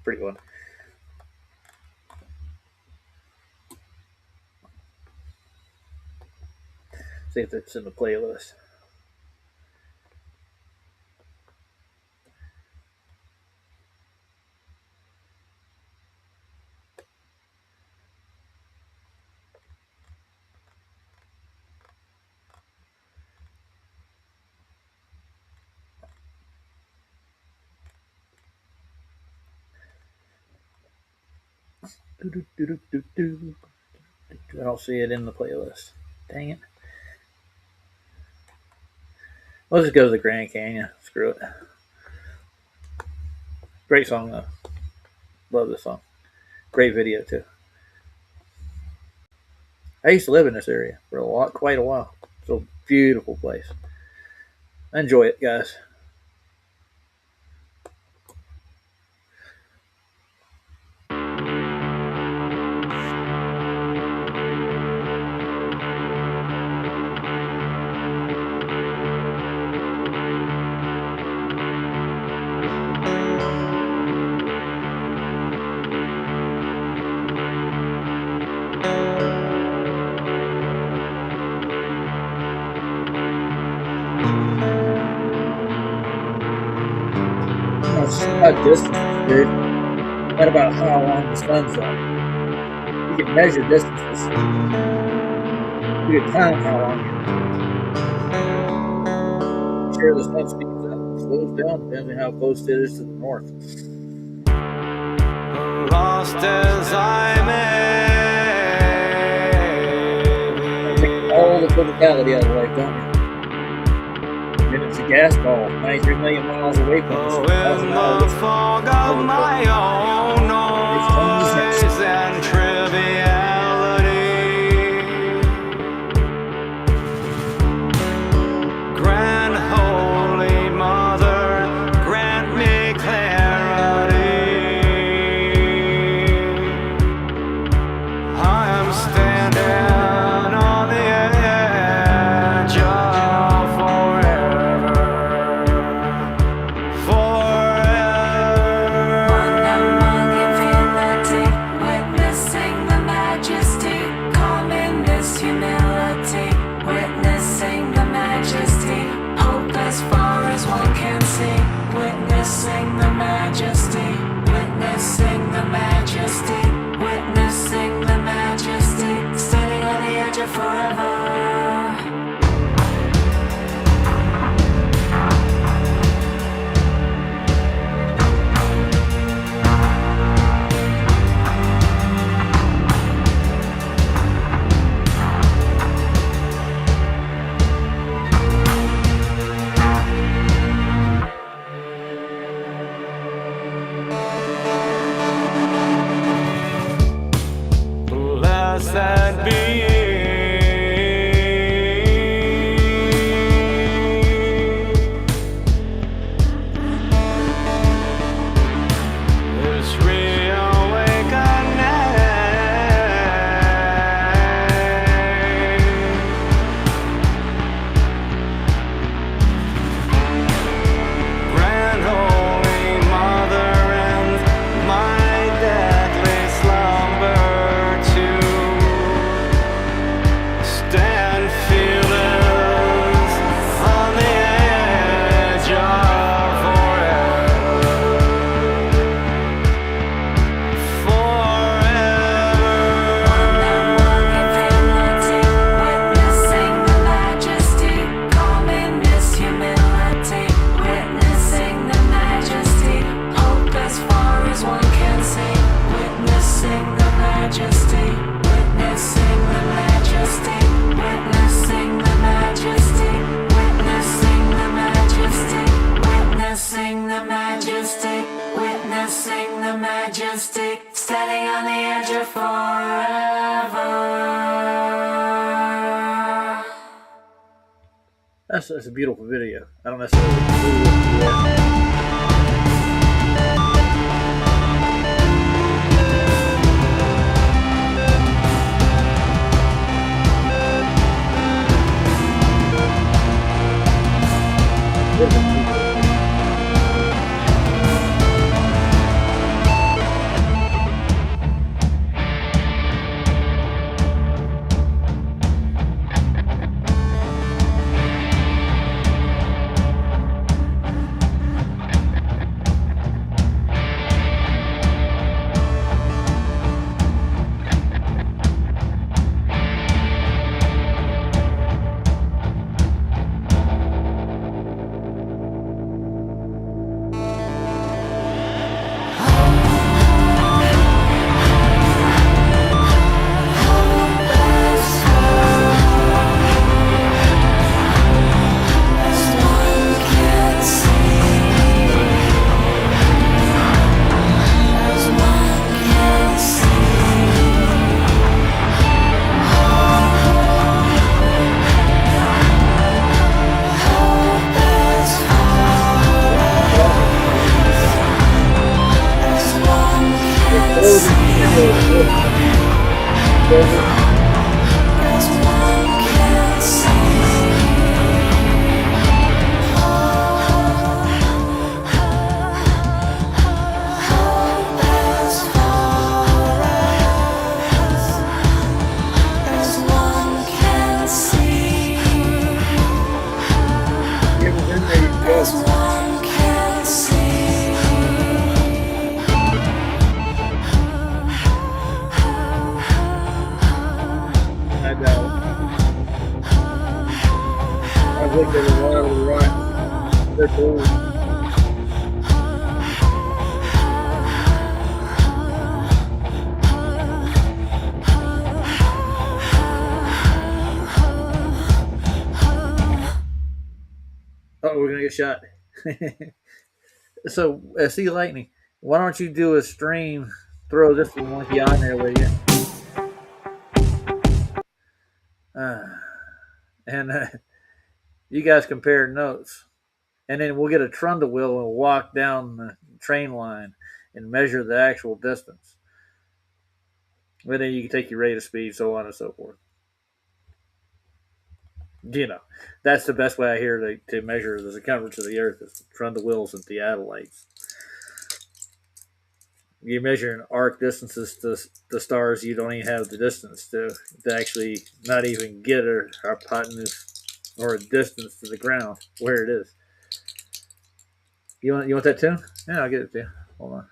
Pretty one. See if it's in the playlist. I don't see it in the playlist. Dang it. Let's just go to the Grand Canyon. Screw it. Great song, though. Love this song. Great video, too. I used to live in this area for quite a while. It's a beautiful place. Enjoy it, guys. About distance, dude. Not about how long the sun's up. You can measure distances. You can count how long you're. Sure, the sun speeds up, slows down, depending on how close it is to the north. Lost as I may. Take all the physicality out of life, don't you? And it's a gas ball, 93 million miles away from us. In the fog of my own you forever. Blessed be this reawakening. Grand Holy Mother ends my deathly slumber to stand fearless on the edge of witnessing the majesty, calmness, humility, witnessing the majesty, hope as far as one can see, witnessing the majesty, witnessing the majesty, witnessing the majesty, witnessing the majesty, witnessing the majesty, witnessing the majesty, standing on the edge of forever. That's a beautiful video. I don't necessarily agree with you. think they were wildly right. They're cool. Oh, we're gonna get shot. So, see lightning. Why don't you do a stream? Throw this monkey on there with you. And you guys compare notes, and then we'll get a trundle wheel and walk down the train line and measure the actual distance. And then you can take your rate of speed, so on and so forth. You know, that's the best way I hear to measure the circumference of the Earth is trundle wheels and theodolites. You measure in arc distances to the stars, you don't even have the distance to actually not even get a hypotenuse or a distance to the ground where it is. You want that too? Yeah, I'll get it to you. Hold on.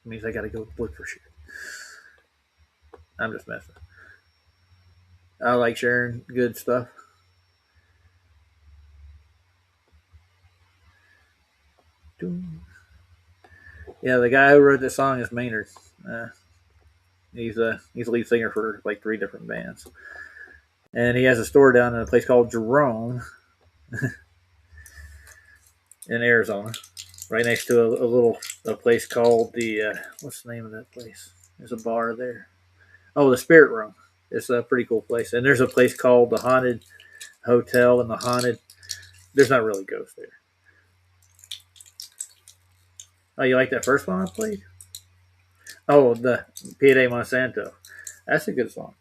It means I got to go look for shit. I'm just messing. I like sharing good stuff. Yeah, the guy who wrote this song is Maynard. He's lead singer for like 3 different bands, and he has a store down in a place called Jerome in Arizona, right next to a place called the what's the name of that place? There's a bar there. Oh, the Spirit Room. It's a pretty cool place, and there's a place called the Haunted Hotel and the Haunted. There's not really ghosts there. Oh, you like that first one I played? Oh, the Payday Monsanto. That's a good song.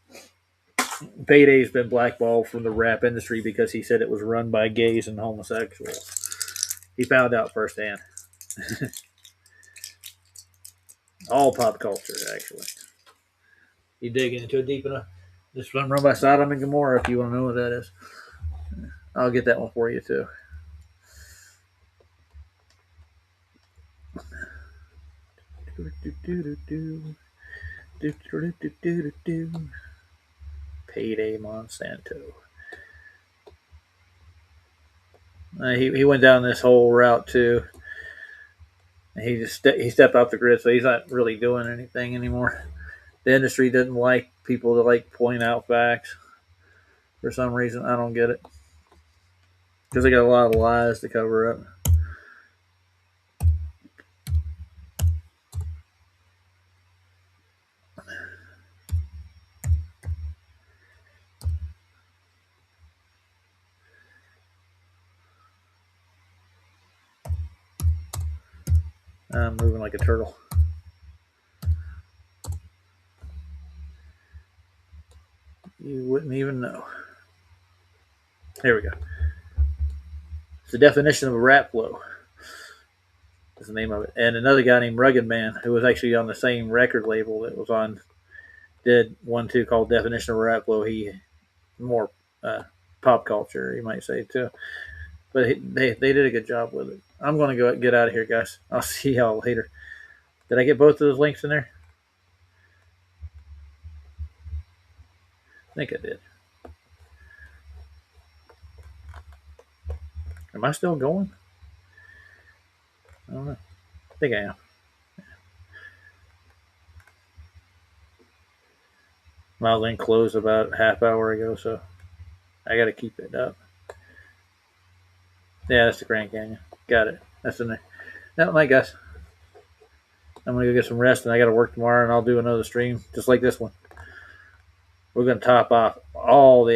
Payday's been blackballed from the rap industry because he said it was run by gays and homosexuals. He found out firsthand. All pop culture, actually. You dig into it deep enough? This one run by Sodom and Gomorrah, if you want to know what that is. I'll get that one for you, too. Payday Monsanto. He went down this whole route too. He stepped off the grid, so he's not really doing anything anymore. The industry doesn't like people to like point out facts for some reason. I don't get it because they got a lot of lies to cover up. I'm moving like a turtle. You wouldn't even know. There we go. It's the definition of a rap flow. Is the name of it. And another guy named Rugged Man, who was actually on the same record label that was on, did one too called Definition of a Rap Flow. He more pop culture, you might say too. But they did a good job with it. I'm going to go get out of here, guys. I'll see y'all later. Did I get both of those links in there? I think I did. Am I still going? I don't know. I think I am. My link closed about a half hour ago, so I got to keep it up. Yeah, that's the Grand Canyon. Got it. That's in there. No, night, guys. I'm going to go get some rest, and I got to work tomorrow, and I'll do another stream just like this one. We're going to top off all the